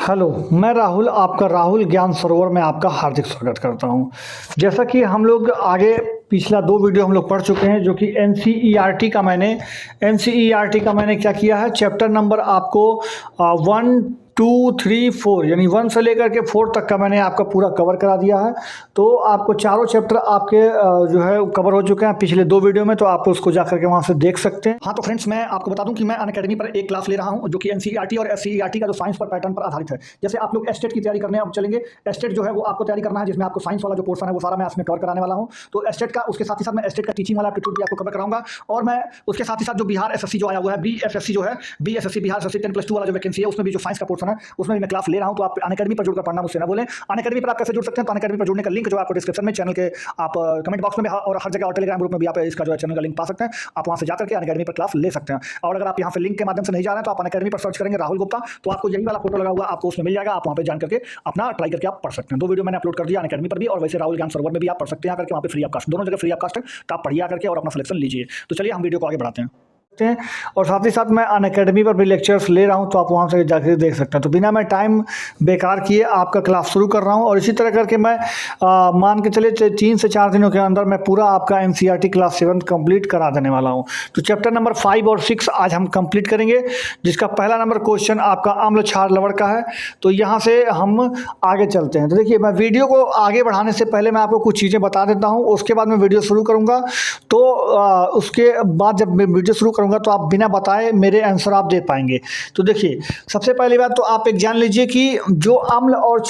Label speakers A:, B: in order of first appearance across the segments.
A: Hello, मैं राहुल, आपका राहुल ज्ञान सरोवर में आपका हार्दिक स्वागत करता हूं। जैसा कि हम लोग आगे पिछला 2 वीडियो हम लोग पढ़ चुके हैं, जो कि एनसीईआरटी का मैंने क्या किया है, चैप्टर नंबर आपको 1, 2, 3, 4 यानी 1 से लेकर के 4 तक का मैंने आपका पूरा कवर करा दिया है। तो आपको चारों चैप्टर आपके जो है कवर हो चुके हैं पिछले 2 वीडियो में, तो आप उसको जा करके वहाँ से देख सकते हैं। हाँ, तो फ्रेंड्स, मैं आपको बता दूं कि मैं अनअकैडमी पर एक क्लास ले रहा हूं, जो कि एनसीईआरटी और एससीईआरटी का जो साइंस पर पैटर्न पर आधारित है। जैसे आप लोग एस्टेट की तैयारी करने अब चलेंगे, एस्टेट जो है वो आपको तैयारी करना है, जिसमें आपको साइंस वाला जो पोर्शन है वो सारा मैं इसमें कवर कराने वाला हूँ। तो एस्टेट का, उसके साथ ही साथ मैं एस्टेट का टीचिंग वाला एप्टीट्यूड भी आपको कवर कराऊंगा, और मैं उसके साथ ही साथ जो बिहार एसएससी जो आया हुआ है, बीएसएससी जो है, बीएसएससी बिहार एसएससी 10+2 वाला जो वैकेंसी है, उसमें भी जो साइंस का पोर्शन है उसमें भी मैं क्लास ले रहा हूं। तो आप अनअकैडमी पर जुड़कर पढ़ना मुझसे ना बोलें। अनअकैडमी पर आप कैसे जुड़ सकते हैं? तो अनअकैडमी पर जुड़ने का लिंक जो आपको डिस्क्रिप्शन में, चैनल के आप कमेंट बॉक्स में और हर जगह, और टेलीग्राम ग्रुप में भी आप इसका जो है चैनल का लिंक पा सकते हैं। आप वहां से जाकर के अनअकैडमी पर क्लास ले सकते हैं। और अगर आप यहां से लिंक के माध्यम से नहीं जा रहे हैं, तो आप अनअकैडमी पर सर्च करेंगे राहुल गुप्ता, तो आपको यही वाला फोटो लगा हुआ आपको उसमें मिल जाएगा। आप वहां पे जान करके अपना ट्राई करके आप पढ़ सकते हैं। 2 वीडियो मैंने अपलोड कर दिया अनअकैडमी पर भी, और वैसे राहुल ज्ञान सरोवर में भी आप पढ़ सकते हैं आकर के। वहां पे फ्री ऑफ कास्ट, दोनों जगह फ्री ऑफ कास्ट है, तो आप पढ़िए आकर के और अपना सिलेक्शन लीजिए। तो चलिए हम वीडियो को आगे बढ़ाते हैं। और साथ ही साथ मैं अनअकैडमी पर भी लेक्चर्स ले रहा हूं, तो आप वहां से जाकर देख सकते हैं। तो बिना मैं टाइम बेकार किए आपका क्लास शुरू कर रहा हूं, और इसी तरह करके मैं मान के चले 3 से 4 दिनों के अंदर मैं पूरा आपका एनसीईआरटी क्लास 7 कंप्लीट करा देने वाला हूं। तो चैप्टर नंबर 5 और 6 आज हम कंप्लीट करेंगे, जिसका पहला नंबर क्वेश्चन आपका अम्ल क्षार लवण का है। तो यहाँ से हम आगे चलते हैं। तो देखिए, मैं वीडियो को आगे बढ़ाने से पहले मैं आपको कुछ चीज़ें बता देता हूँ, उसके बाद मैं वीडियो शुरू करूँगा। तो उसके बाद जब मैं वीडियो शुरू करूँगा, तो आप बिना बताए मेरे आंसर आप दे पाएंगे। तो देखिए, सबसे पहली बात तो आप एक जान लीजिए कि जो अम्ल और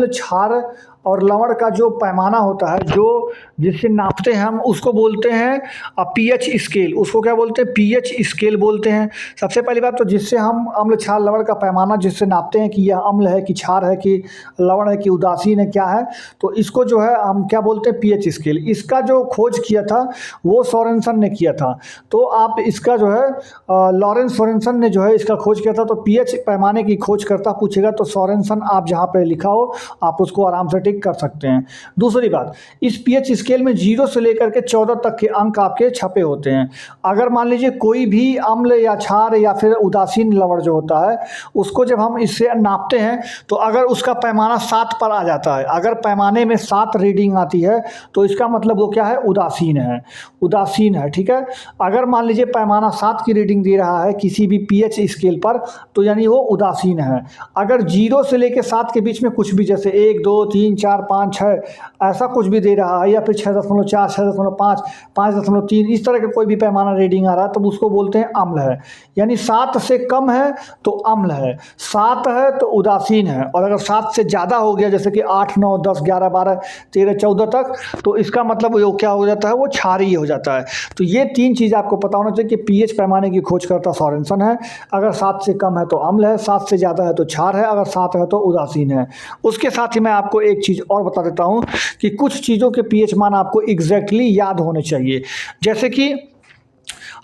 A: क्षार और लवण का जो पैमाना होता है, जो जिससे नापते हैं हम, उसको बोलते हैं पीएच स्केल। उसको क्या बोलते हैं? पीएच स्केल बोलते हैं। सबसे पहली बात तो जिससे हम अम्ल क्षार लवण का पैमाना जिससे नापते हैं कि यह अम्ल है कि क्षार है कि लवण है कि उदासीन है, क्या है, तो इसको जो है हम क्या बोलते हैं? PH scale. इसका जो खोज किया था वो सोरेनसन ने किया था। तो आप इसका जो है लॉरेंस सोरेनसन ने जो है इसका खोज किया था। तो पीएच पैमाने की खोज करता पूछेगा तो सोरेनसन आप जहाँ पे लिखा हो आप उसको आराम से कर सकते हैं। दूसरी बात, इस पीएच स्केल में 0 से लेकर के 14 तक के अंक आपके छपे होते हैं। अगर मान लीजिए कोई भी अम्ल या क्षार या फिर उदासीन लवण जो होता है, उसको जब हम इससे नापते हैं, तो अगर उसका पैमाना 7 पर आ जाता है, अगर पैमाने में 7 रीडिंग आती है, तो इसका मतलब वो क्या है? उदासीन है। ठीक है। अगर मान लीजिए पैमाना 7 की रीडिंग दे रहा है किसी भी पीएच स्केल पर, तो यानी वो उदासीन है। अगर 0 से लेकर 7 के बीच में कुछ भी, जैसे 1, 2, 3, 4, 5, 6 ऐसा कुछ भी दे रहा है, या फिर 6.4, 6.5, 5.3, इस तरह का कोई भी पैमाना रीडिंग आ रहा है, तो उसको बोलते हैं अम्ल है। यानी 7 से कम है तो अम्ल है, 7 है तो उदासीन है, और अगर 7 से ज़्यादा हो गया, जैसे कि 8, 9, 10, 11, 12, 13, 14 तक, तो इसका मतलब वो क्या हो जाता है? वो क्षारीय हो जाता है। तो ये 3 चीज़ आपको पता होना चाहिए कि पीएच पैमाने की खोज करता सोरेनसन है। अगर 7 से कम है तो अम्ल है, 7 से ज़्यादा है तो क्षार है, अगर 7 है तो उदासीन है। उसके साथ ही मैं आपको एक चीज़ और बता देता हूं कि कुछ चीज़ों के पीएच मान आपको एग्जैक्टली याद होने चाहिए। जैसे कि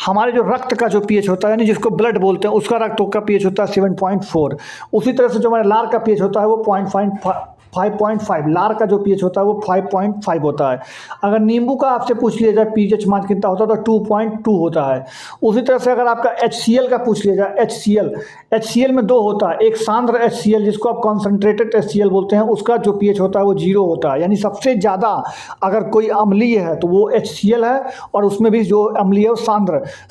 A: हमारे जो रक्त का जो पीएच होता है, यानी जिसको ब्लड बोलते हैं, उसका रक्त का पीएच होता है 7.4। उसी तरह से जो हमारे लार का पीएच होता है वो 5.5। लार का जो पीएच होता है वो 5.5 होता है। अगर नींबू का आपसे पूछ लिया जाए पीएच मान कितना होता है, तो 2.2 होता है। उसी तरह से अगर आपका HCl का पूछ लिया जाए, HCl में 2 होता है। एक सांद्र HCl जिसको आप कॉन्सेंट्रेटेड HCl बोलते हैं, उसका जो पीएच होता है वो 0 होता है। यानी सबसे ज़्यादा अगर कोई अम्लीय है तो वो HCl है, और उसमें भी जो अम्लीय है वो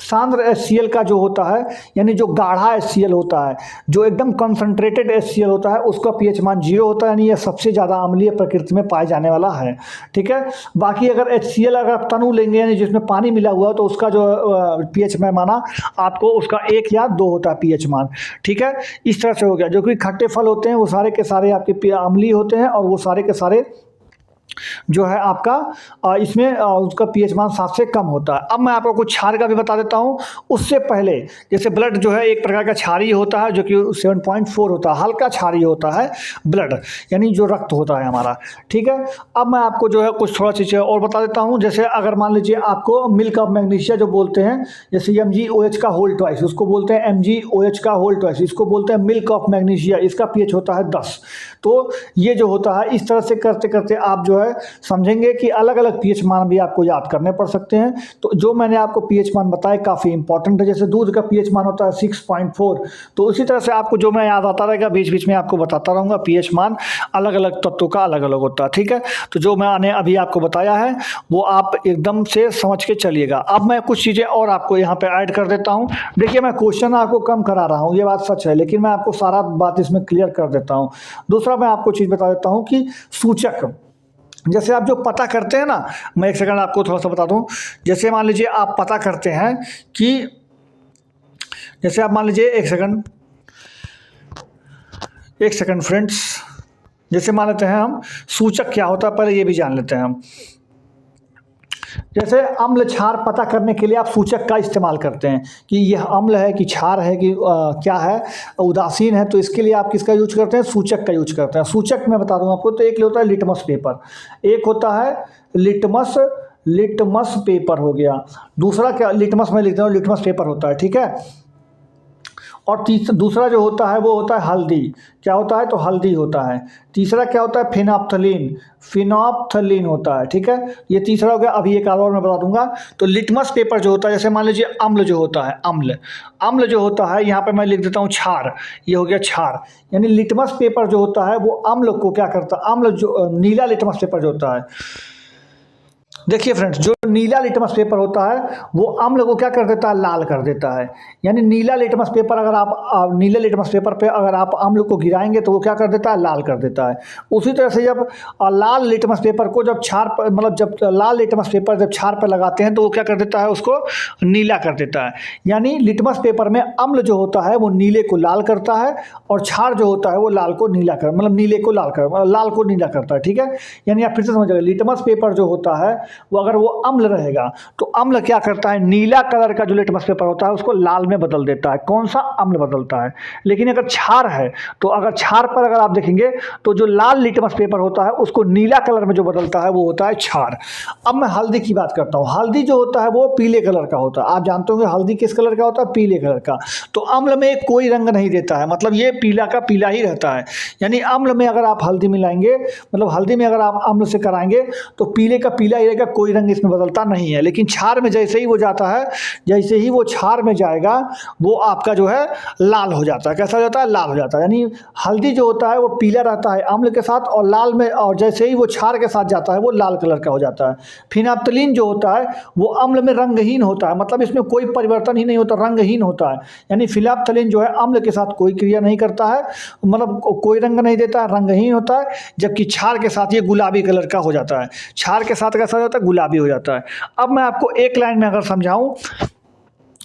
A: सांद्र HCl का जो होता है, यानी जो गाढ़ा HCl होता है, जो एकदम कॉन्सेंट्रेटेड HCl होता है, उसका पीएच मान 0 होता है। यानी ये सबसे ज़्यादा अम्लीय प्रकृति में पाए जाने वाला है। ठीक है। बाकी अगर HCl अगर आप तनु लेंगे, यानी जिसमें पानी मिला हुआ, तो उसका जो पीएच पैमाना आपको उसका 1 या 2 होता है पीएच मान। ठीक है। इस तरह से हो गया। जो कि खट्टे फल होते हैं वो सारे के सारे आपके अम्लीय होते हैं, और वो सारे के सारे जो है आपका इसमें उसका पीएच मान 7 से कम होता है। अब मैं आपको कुछ क्षार का भी बता देता हूं। उससे पहले, जैसे ब्लड जो है एक प्रकार का क्षारीय होता है, जो कि 7.4 होता है, हल्का क्षारीय होता है ब्लड, यानी जो रक्त होता है हमारा। ठीक है। अब मैं आपको जो है कुछ थोड़ा चीज़ें और बता देता हूँ। जैसे अगर मान लीजिए आपको मिल्क ऑफ मैग्नीशिया जो बोलते हैं, जैसे MgOH का होल ट्वाइस, उसको बोलते हैं MgOH का होल ट्वाइस, इसको बोलते हैं मिल्क ऑफ मैग्नीशिया, इसका पीएच होता है 10। तो ये जो होता है, इस तरह से करते करते आप जो है है समझेंगे कि अलग अलग पीएच मान भी आपको याद करने पड़ सकते हैं। तो जो मैंने आपको पीएच मान बताए काफ़ी इंपॉर्टेंट है। जैसे दूध का पीएच मान होता है 6.4, तो उसी तरह से आपको जो मैं याद आता रहेगा, बीच बीच में आपको बताता रहूँगा पीएच मान अलग अलग तत्वों का अलग अलग होता है। ठीक है, तो जो मैंने अभी आपको बताया है वो आप एकदम से समझ के चलिएगा। अब मैं कुछ चीज़ें और आपको यहाँ पे ऐड कर देता हूँ। देखिए, मैं क्वेश्चन आपको कम करा रहा हूँ, ये बात सच है, लेकिन मैं आपको सारा बात इसमें क्लियर कर देता हूँ। दूसरा मैं आपको चीज़ बता देता हूँ कि सूचक, जैसे आप जो पता करते हैं ना, मैं एक सेकंड आपको थोड़ा सा बता दूं। जैसे मान लीजिए आप पता करते हैं कि, जैसे आप मान लीजिए एक सेकंड फ्रेंड्स, जैसे मान लेते हैं हम सूचक क्या होता है, पहले ये भी जान लेते हैं हम। जैसे अम्ल क्षार पता करने के लिए आप सूचक का इस्तेमाल करते हैं कि यह अम्ल है कि क्षार है कि क्या है, उदासीन है, तो इसके लिए आप किसका यूज करते हैं, सूचक का यूज करते हैं। सूचक मैं बता दूं आपको, तो एक होता है लिटमस पेपर, एक होता है लिटमस पेपर हो गया। दूसरा क्या, लिटमस में लिखता हूँ, लिटमस पेपर होता है, ठीक है। और दूसरा जो होता है वो होता है हल्दी। क्या होता है, तो हल्दी होता है। तीसरा क्या होता है, फिनोप्थलीन होता है, ठीक है। ये तीसरा हो गया। अभी एक और मैं बता दूंगा। तो लिटमस पेपर जो होता है, जैसे मान लीजिए अम्ल जो होता है, अम्ल जो होता है, यहाँ पे मैं लिख देता हूँ क्षार, ये हो गया क्षार। यानी लिटमस पेपर जो होता है वो अम्ल को क्या करता है, अम्ल जो नीला लिटमस पेपर जो होता है, देखिए फ्रेंड्स, जो नीला लिटमस पेपर होता है वो अम्ल को क्या कर देता है, लाल कर देता है। यानी नीला लिटमस पेपर अगर आप नीले लिटमस पेपर पे अगर आप अम्ल को गिराएंगे तो वो क्या कर देता है, लाल कर देता है। उसी तरह से जब लाल लिटमस पेपर को जब जब लाल लिटमस पेपर जब क्षार पर लगाते हैं तो वो क्या कर देता है, उसको नीला कर देता है। यानी लिटमस पेपर में अम्ल जो होता है वो नीले को लाल करता है और क्षार जो होता है वो लाल को नीला कर, नीले को लाल को नीला करता है, ठीक है। यानी आप फिर से समझ, लिटमस पेपर जो होता है वो अगर वो अम्ल रहेगा तो अम्ल क्या करता है, नीला कलर का जो लिटमस पेपर होता है उसको लाल में बदल देता है। कौन सा, अम्ल बदलता है। लेकिन अगर क्षार है तो अगर क्षार पर अगर आप देखेंगे तो जो लाल लिटमस पेपर होता है उसको नीला कलर में जो बदलता है वो होता है क्षार। अब मैं हल्दी की बात करता हूँ। हल्दी जो होता है वो पीले कलर का होता है। आप जानते होंगे हल्दी किस कलर का होता है, पीले कलर का। तो अम्ल में कोई रंग नहीं देता है, मतलब ये पीला का पीला ही रहता है। यानी अम्ल में अगर आप हल्दी मिलाएंगे, मतलब हल्दी में अगर आप अम्ल से कराएंगे तो पीले का पीला ही रहेगा, कोई रंग इसमें बदलता नहीं है। लेकिन क्षार में जैसे ही वो जाता है, जैसे ही वो क्षार में जाएगा वो आपका जो है लाल हो जाता है। कैसा हो जाता है, लाल हो जाता है। यानी हल्दी जो होता है वो पीला रहता है अम्ल के साथ, और लाल में, और जैसे ही वो क्षार के साथ जाता है वो लाल कलर का हो जाता है। फिनाप्थलीन जो होता है वो अम्ल में रंगहीन होता है, मतलब इसमें कोई परिवर्तन ही नहीं होता, रंगहीन होता है। यानी फिनाप्थलीन जो है अम्ल के साथ कोई क्रिया नहीं करता है, मतलब कोई रंग नहीं देता है, रंगहीन होता है। जबकि क्षार के साथ ये गुलाबी कलर का हो जाता है। क्षार के साथ कैसा हो जाता है, गुलाबी हो जाता है। अब मैं आपको एक लाइन में अगर समझाऊं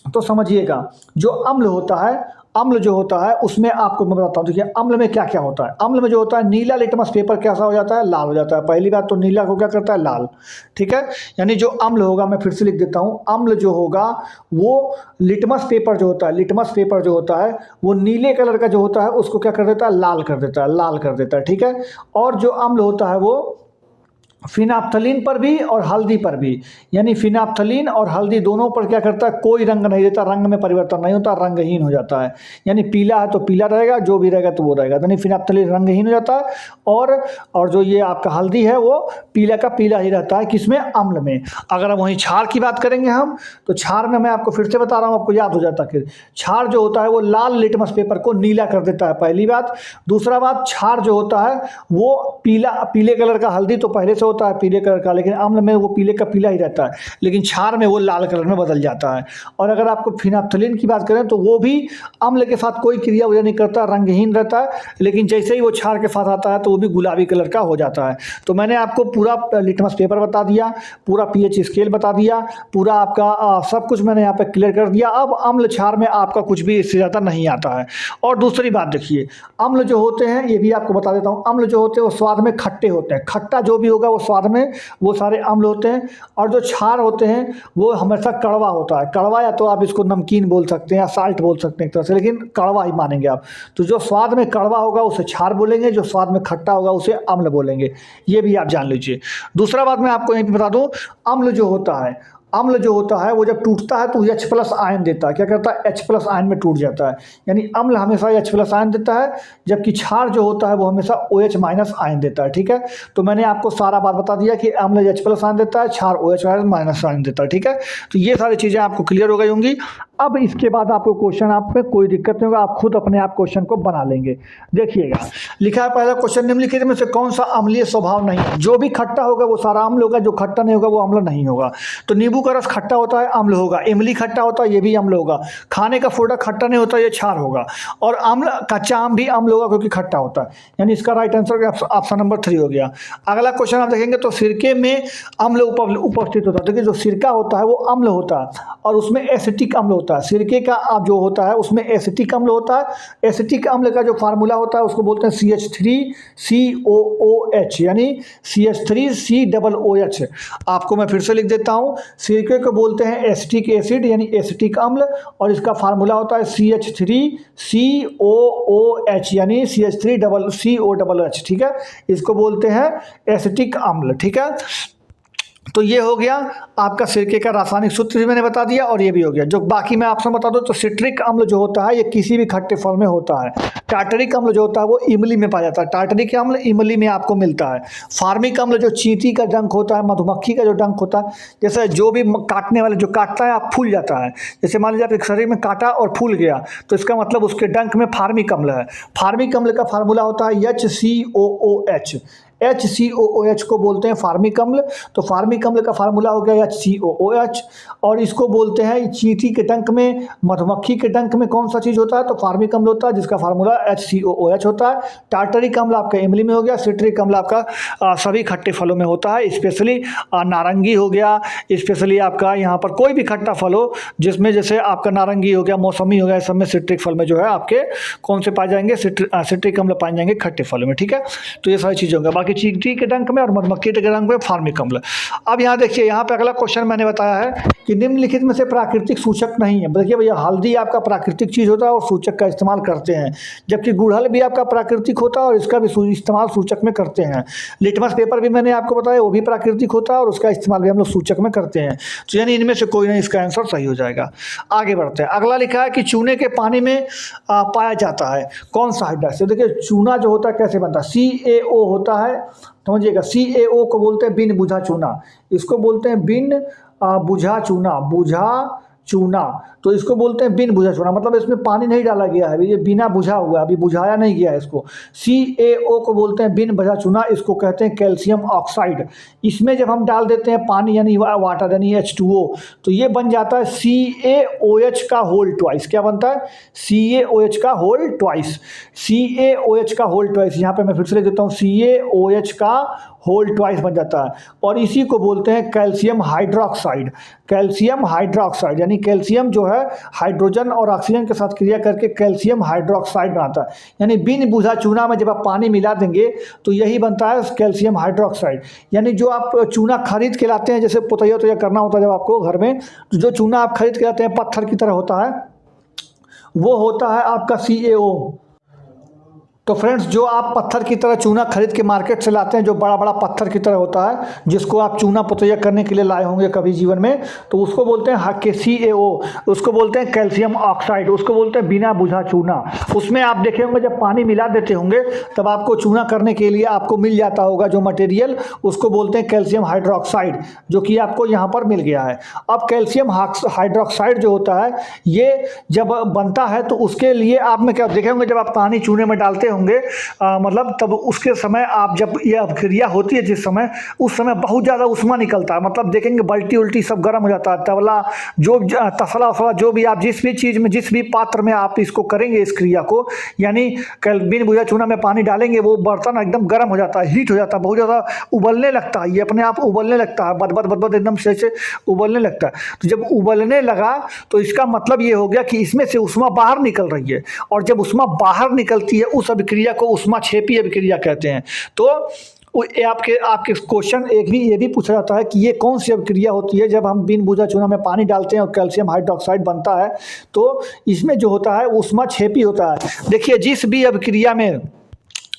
A: तो समझिएगा, जो अम्ल होता है, अम्ल जो होता है उसमें आपको मैं बताता हूँ। देखिए अम्ल में क्या क्या होता है। अम्ल में जो होता है, नीला लिटमस पेपर कैसा हो जाता है, लाल हो जाता है। पहली बात तो नीला को क्या करता है, लाल, ठीक है। यानी जो अम्ल होगा, मैं फिर से लिख देता हूँ, अम्ल जो होगा वो लिटमस पेपर जो होता है, लिटमस पेपर जो होता है वो नीले कलर का जो होता है उसको क्या कर देता है, लाल कर देता है, लाल कर देता है, ठीक है। और जो अम्ल होता है वो फिनाप्थलीन पर भी और हल्दी पर भी, यानी फिनाप्थलीन और हल्दी दोनों पर क्या करता है, कोई रंग नहीं देता, रंग में परिवर्तन नहीं होता, रंगहीन हो जाता है। यानी पीला है तो पीला रहेगा, जो भी रहेगा तो वो रहेगा। यानी फिनाप्थलीन रंगहीन हो जाता है, और जो ये आपका हल्दी है वो पीला का पीला ही रहता है, किसमें, अम्ल में। अगर हम वहीं क्षार की बात करेंगे हम, तो क्षार में मैं आपको फिर से बता रहा हूँ, आपको याद हो जाता है। क्षार जो होता है वो लाल लिटमस पेपर को नीला कर देता है, पहली बात। दूसरा बात, क्षार जो होता है वो पीले कलर का, हल्दी तो पहले से होता है पीले कलर का, लेकिन अम्ल में वो पीले का पीला ही रहता है, लेकिन क्षार में वो लाल कलर में बदल जाता है। और अगर आपको फिनाप्थलीन की बात करें तो वो भी अम्ल के साथ कोई क्रिया नहीं करता, रंगहीन रहता है, लेकिन जैसे ही वो क्षार के साथ आता है तो वो भी गुलाबी कलर का हो जाता है। तो मैंने आपको पूरा लिटमस पेपर बता दिया, पूरा पीएच स्केल बता दिया, पूरा आपका सब कुछ मैंने यहाँ पे क्लियर कर दिया। अब अम्ल क्षार में आपका कुछ भी इससे ज़्यादा नहीं आता है। और दूसरी बात देखिए, अम्ल जो होते हैं, ये भी आपको बता देता हूँ, अम्ल जो होते हैं वो स्वाद में खट्टे होते हैं। खट्टा जो भी होगा वो स्वाद में, वो सारे अम्ल होते हैं। और जो क्षार होते हैं वो हमेशा कड़वा होता है। कड़वा, या तो आप इसको नमकीन बोल सकते हैं या साल्ट बोल सकते हैं एक तरह से, लेकिन कड़वा ही मानेंगे आप। तो जो स्वाद में कड़वा होगा उसे क्षार बोलेंगे, जो स्वाद में खट्टा होगा उसे अम्ल बोलेंगे। ये भी आप जान लीजिए। दूसरा बात मैं आपको यहीं पे बता दूं, अम्ल जो होता है, अम्ल जो होता है वो जब टूटता है तो H प्लस आयन देता है, क्या करता है, H प्लस आयन में टूट जाता है। यानी अम्ल हमेशा H प्लस आयन देता है, जबकि क्षार जो होता है वो हमेशा OH माइनस आयन देता है। ठीक है, तो मैंने आपको सारा बात बता दिया कि अम्ल H प्लस आयन देता है, क्षार OH माइनस आयन देता है। ठीक है, तो ये सारी चीज़ें आपको क्लियर हो गई होंगी। अब इसके बाद आपको क्वेश्चन, आप पे कोई दिक्कत नहीं होगा, आप खुद अपने आप क्वेश्चन को बना लेंगे। देखिएगा, लिखा है पहला क्वेश्चन, निम्नलिखित में से कौन सा अम्लीय स्वभाव नहीं है। जो भी खट्टा होगा वो सारा अम्ल होगा, जो खट्टा नहीं होगा वो अम्ल नहीं होगा। तो नींबू का रस खट्टा होता है, अम्ल होगा। इमली खट्टा होता है, ये भी अम्ल होगा। खाने का फोड़ा खट्टा नहीं होता, ये क्षार होगा। और अम्ल, कच्चा आम भी अम्ल होगा क्योंकि खट्टा होता है। यानी इसका राइट आंसर ऑप्शन नंबर 3 हो गया। अगला क्वेश्चन आप देखेंगे तो सिरके में अम्ल उपस्थित होता है। देखिए, जो सिरका होता है वो अम्ल होता है और उसमें एसिटिक अम्ल होता है। सिरके का आप जो होता है उसमें एसिटिक अम्ल होता है। एसिटिक अम्ल का जो फार्मूला होता है उसको बोलते हैं CH3COOH, यानी CH3COOH। आपको मैं फिर से लिख देता हूँ, सिरके को बोलते हैं एसिटिक एसिड यानी एसिटिक अम्ल, और इसका फार्मूला होता है CH3COOH यानी CH3COOH। ठीक है, इसको बोलते हैं एसिटिक अम्ल। ठीक है, तो ये हो गया आपका सिरके का रासायनिक सूत्र भी मैंने बता दिया, और ये भी हो गया। जो बाकी मैं आपसे बता दूं तो सिट्रिक अम्ल जो होता है ये किसी भी खट्टे फल में होता है। टार्टरिक अम्ल जो होता है वो इमली में पाया जाता है। टार्टरिक अम्ल इमली में आपको मिलता है। फार्मिक अम्ल जो चींटी का डंक होता है, मधुमक्खी का जो डंक होता है, जैसे जो भी काटने वाले जो काटता है आप फूल जाता है। जैसे मान लीजिए आपके शरीर में काटा और फूल गया तो इसका मतलब उसके डंक में फार्मिक अम्ल है। फार्मिक अम्ल का फार्मूला होता है HCOOH। HCOOH को बोलते हैं फार्मिक अम्ल। तो फार्मिक अम्ल का फार्मूला हो गया HCOOH। और इसको बोलते हैं चींटी के डंक में, मधुमक्खी के डंक में कौन सा चीज़ होता है, तो फार्मिक अम्ल होता है, जिसका फार्मूला HCOOH होता है। टार्टरिक अम्ल आपका इमली में हो गया। सिट्रिक अम्ल आपका सभी खट्टे फलों में होता है, स्पेशली नारंगी हो गया, स्पेशली आपका यहाँ पर कोई भी खट्टा फल हो जिसमें जैसे आपका नारंगी हो गया, मौसमी हो गया, इस सब में सिट्रिक फल में जो है आपके कौन से पाए जाएंगे, सिट्रिक अम्ल पाए जाएंगे खट्टे फलों में। ठीक है, तो ये सारी चीज़ें होंगी। बाकी चींटी के डंक में और मधुमक्खी के डंक में फार्मिक अम्ल। अब यहाँ देखिए, यहाँ पे अगला क्वेश्चन मैंने बताया है कि निम्नलिखित में से प्राकृतिक सूचक नहीं है। देखिए भैया, हल्दी आपका प्राकृतिक चीज़ होता है और सूचक का इस्तेमाल करते हैं, जबकि गुड़हल भी आपका प्राकृतिक होता है और इसका भी इस्तेमाल सूचक में करते हैं। लिटमस पेपर भी मैंने आपको बताया वो भी प्राकृतिक होता है और उसका इस्तेमाल भी हम लोग सूचक में करते हैं। तो यानी इनमें से कोई नहीं, इसका आंसर सही हो जाएगा। आगे बढ़ते हैं। अगला लिखा है कि चूने के पानी में पाया जाता है कौन सा हाइड्राक्साइड। देखिए, चूना जो होता है कैसे बनता है, CaO होता है, समझिएगा। CaO को बोलते हैं बिन बुझा चूना। इसको बोलते हैं बिन बुझा चूना, बुझा चूना। तो इसको बोलते हैं बिन बुझा चूना, मतलब इसमें पानी नहीं डाला गया है, ये बिना बुझा हुआ, अभी बुझाया नहीं गया है इसको। CaO को बोलते हैं बिन बुझा चूना, इसको कहते हैं कैल्शियम ऑक्साइड। इसमें जब हम डाल देते हैं पानी यानी वाटर यानी H2O, तो ये बन जाता है CaOH का होल ट्वाइस। क्या बनता है, CaOH का होल ट्वाइस। CaOH का होल ट्वाइस, यहाँ पे मैं फिर से लिख देता हूँ, CaOH का होल ट्वाइस बन जाता है, और इसी को बोलते हैं कैल्शियम हाइड्रोक्साइड। कैल्शियम हाइड्रोक्साइड यानी कैल्शियम जो है हाइड्रोजन और ऑक्सीजन के साथ क्रिया करके कैल्शियम हाइड्रोक्साइड बनाता है। यानी बिन बुझा चूना में जब आप पानी मिला देंगे तो यही बनता है कैल्शियम हाइड्रोक्साइड। यानी जो आप चूना खरीद के लाते हैं, जैसे पुतैया तो करना होता है जब आपको घर में, तो जो चूना आप खरीद के लाते हैं पत्थर की तरह होता है, वो होता है आपका CaO। तो फ्रेंड्स, जो आप पत्थर की तरह चूना खरीद के मार्केट से लाते हैं, जो बड़ा बड़ा पत्थर की तरह होता है, जिसको आप चूना पुतैया करने के लिए लाए होंगे कभी जीवन में, तो उसको बोलते हैं CaO। उसको बोलते हैं कैल्शियम ऑक्साइड, उसको बोलते हैं बिना बुझा चूना। उसमें आप देखे होंगे जब पानी मिला देते होंगे तब आपको चूना करने के लिए आपको मिल जाता होगा जो मटेरियल, उसको बोलते हैं कैल्शियम हाइड्रोक्साइड, जो कि आपको यहाँ पर मिल गया है। अब कैल्शियम हाइड्रोक्साइड जो होता है ये जब बनता है तो उसके लिए आप में क्या देखे होंगे, जब आप पानी चूने में डालते होंगे मतलब तब उसके समय आप जब ये अभिक्रिया होती है जिस समय, उस समय बहुत ज़्यादा उष्मा निकलता है। मतलब देखेंगे बल्टी उल्टी सब गर्म हो जाता है, तवला जो तसला वसला जो भी आप जिस भी चीज़ में जिस भी पात्र में आप इसको करेंगे इस क्रिया को, यानी बिन बुझा चूना में पानी डालेंगे वो बर्तन एकदम गर्म हो जाता है, हीट हो जाता है, बहुत ज़्यादा उबलने लगता है, ये अपने आप उबलने लगता है, बदबद बदबद एकदम से उबलने लगता है। तो जब उबलने लगा तो इसका मतलब ये हो गया कि इसमें से उष्मा बाहर निकल रही है, और जब उष्मा बाहर निकलती है उस अभिक्रिया को उष्माक्षेपी अभिक्रिया कहते हैं। तो आपके क्वेश्चन ये भी पूछा जाता है कि ये कौन सी अभिक्रिया होती है जब हम बिन बुझा चूना में पानी डालते हैं और कैल्शियम हाइड्रोक्साइड बनता है, तो इसमें जो होता है उष्माक्षेपी होता है। देखिए, जिस भी अभिक्रिया में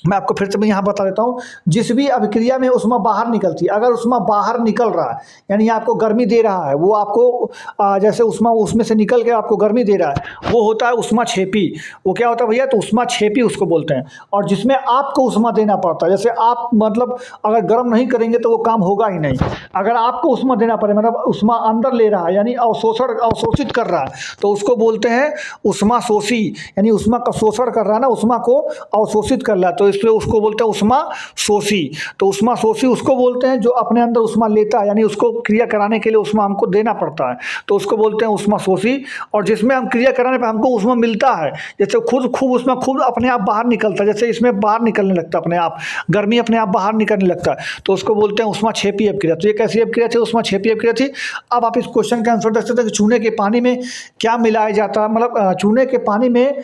A: मैं आपको फिर से मैं यहाँ बता देता हूँ, जिस भी अभिक्रिया में उष्मा बाहर निकलती है, अगर उष्मा बाहर निकल रहा है यानी आपको गर्मी दे रहा है, वो आपको जैसे उष्मा उसमें से निकल के आपको गर्मी दे रहा है, वो होता है उष्मा छेपी। वो क्या होता है भैया, तो उष्मा छेपी उसको बोलते हैं। और जिसमें आपको उष्मा देना पड़ता है, जैसे आप मतलब अगर गर्म नहीं करेंगे तो वो काम होगा ही नहीं। अगर आपको उष्मा देना पड़े, मतलब उष्मा अंदर ले रहा है यानी अवशोषित कर रहा है, तो उसको बोलते हैं उष्मा शोषी, यानी उष्मा का शोषण कर रहा है ना, उष्मा को अवशोषित कर रहा है, तो इसलिए उसको बोलते हैं उष्मा शोषी। तो उष्मा शोषी उसको बोलते हैं जो अपने अंदर उष्मा लेता है, यानी उसको क्रिया कराने के लिए उष्मा हमको देना पड़ता है, तो उसको बोलते हैं उष्मा शोषी। और जिसमें हम क्रिया कराने पर हमको उष्मा मिलता है, जैसे खूब उष्मा खूब अपने आप बाहर निकलता है, जैसे इसमें बाहर निकलने लगता है अपने आप, गर्मी अपने आप बाहर निकलने लगता है, तो उसको बोलते हैं उष्मा छेपी अपक्रिया। तो ये कैसी अपक्रिया थी, उष्मा छेपी अपक्रिया थी। अब आप इस क्वेश्चन का आंसर देख सकते हैं कि चूने के पानी में क्या मिलाया जाता है, मतलब चूने के पानी में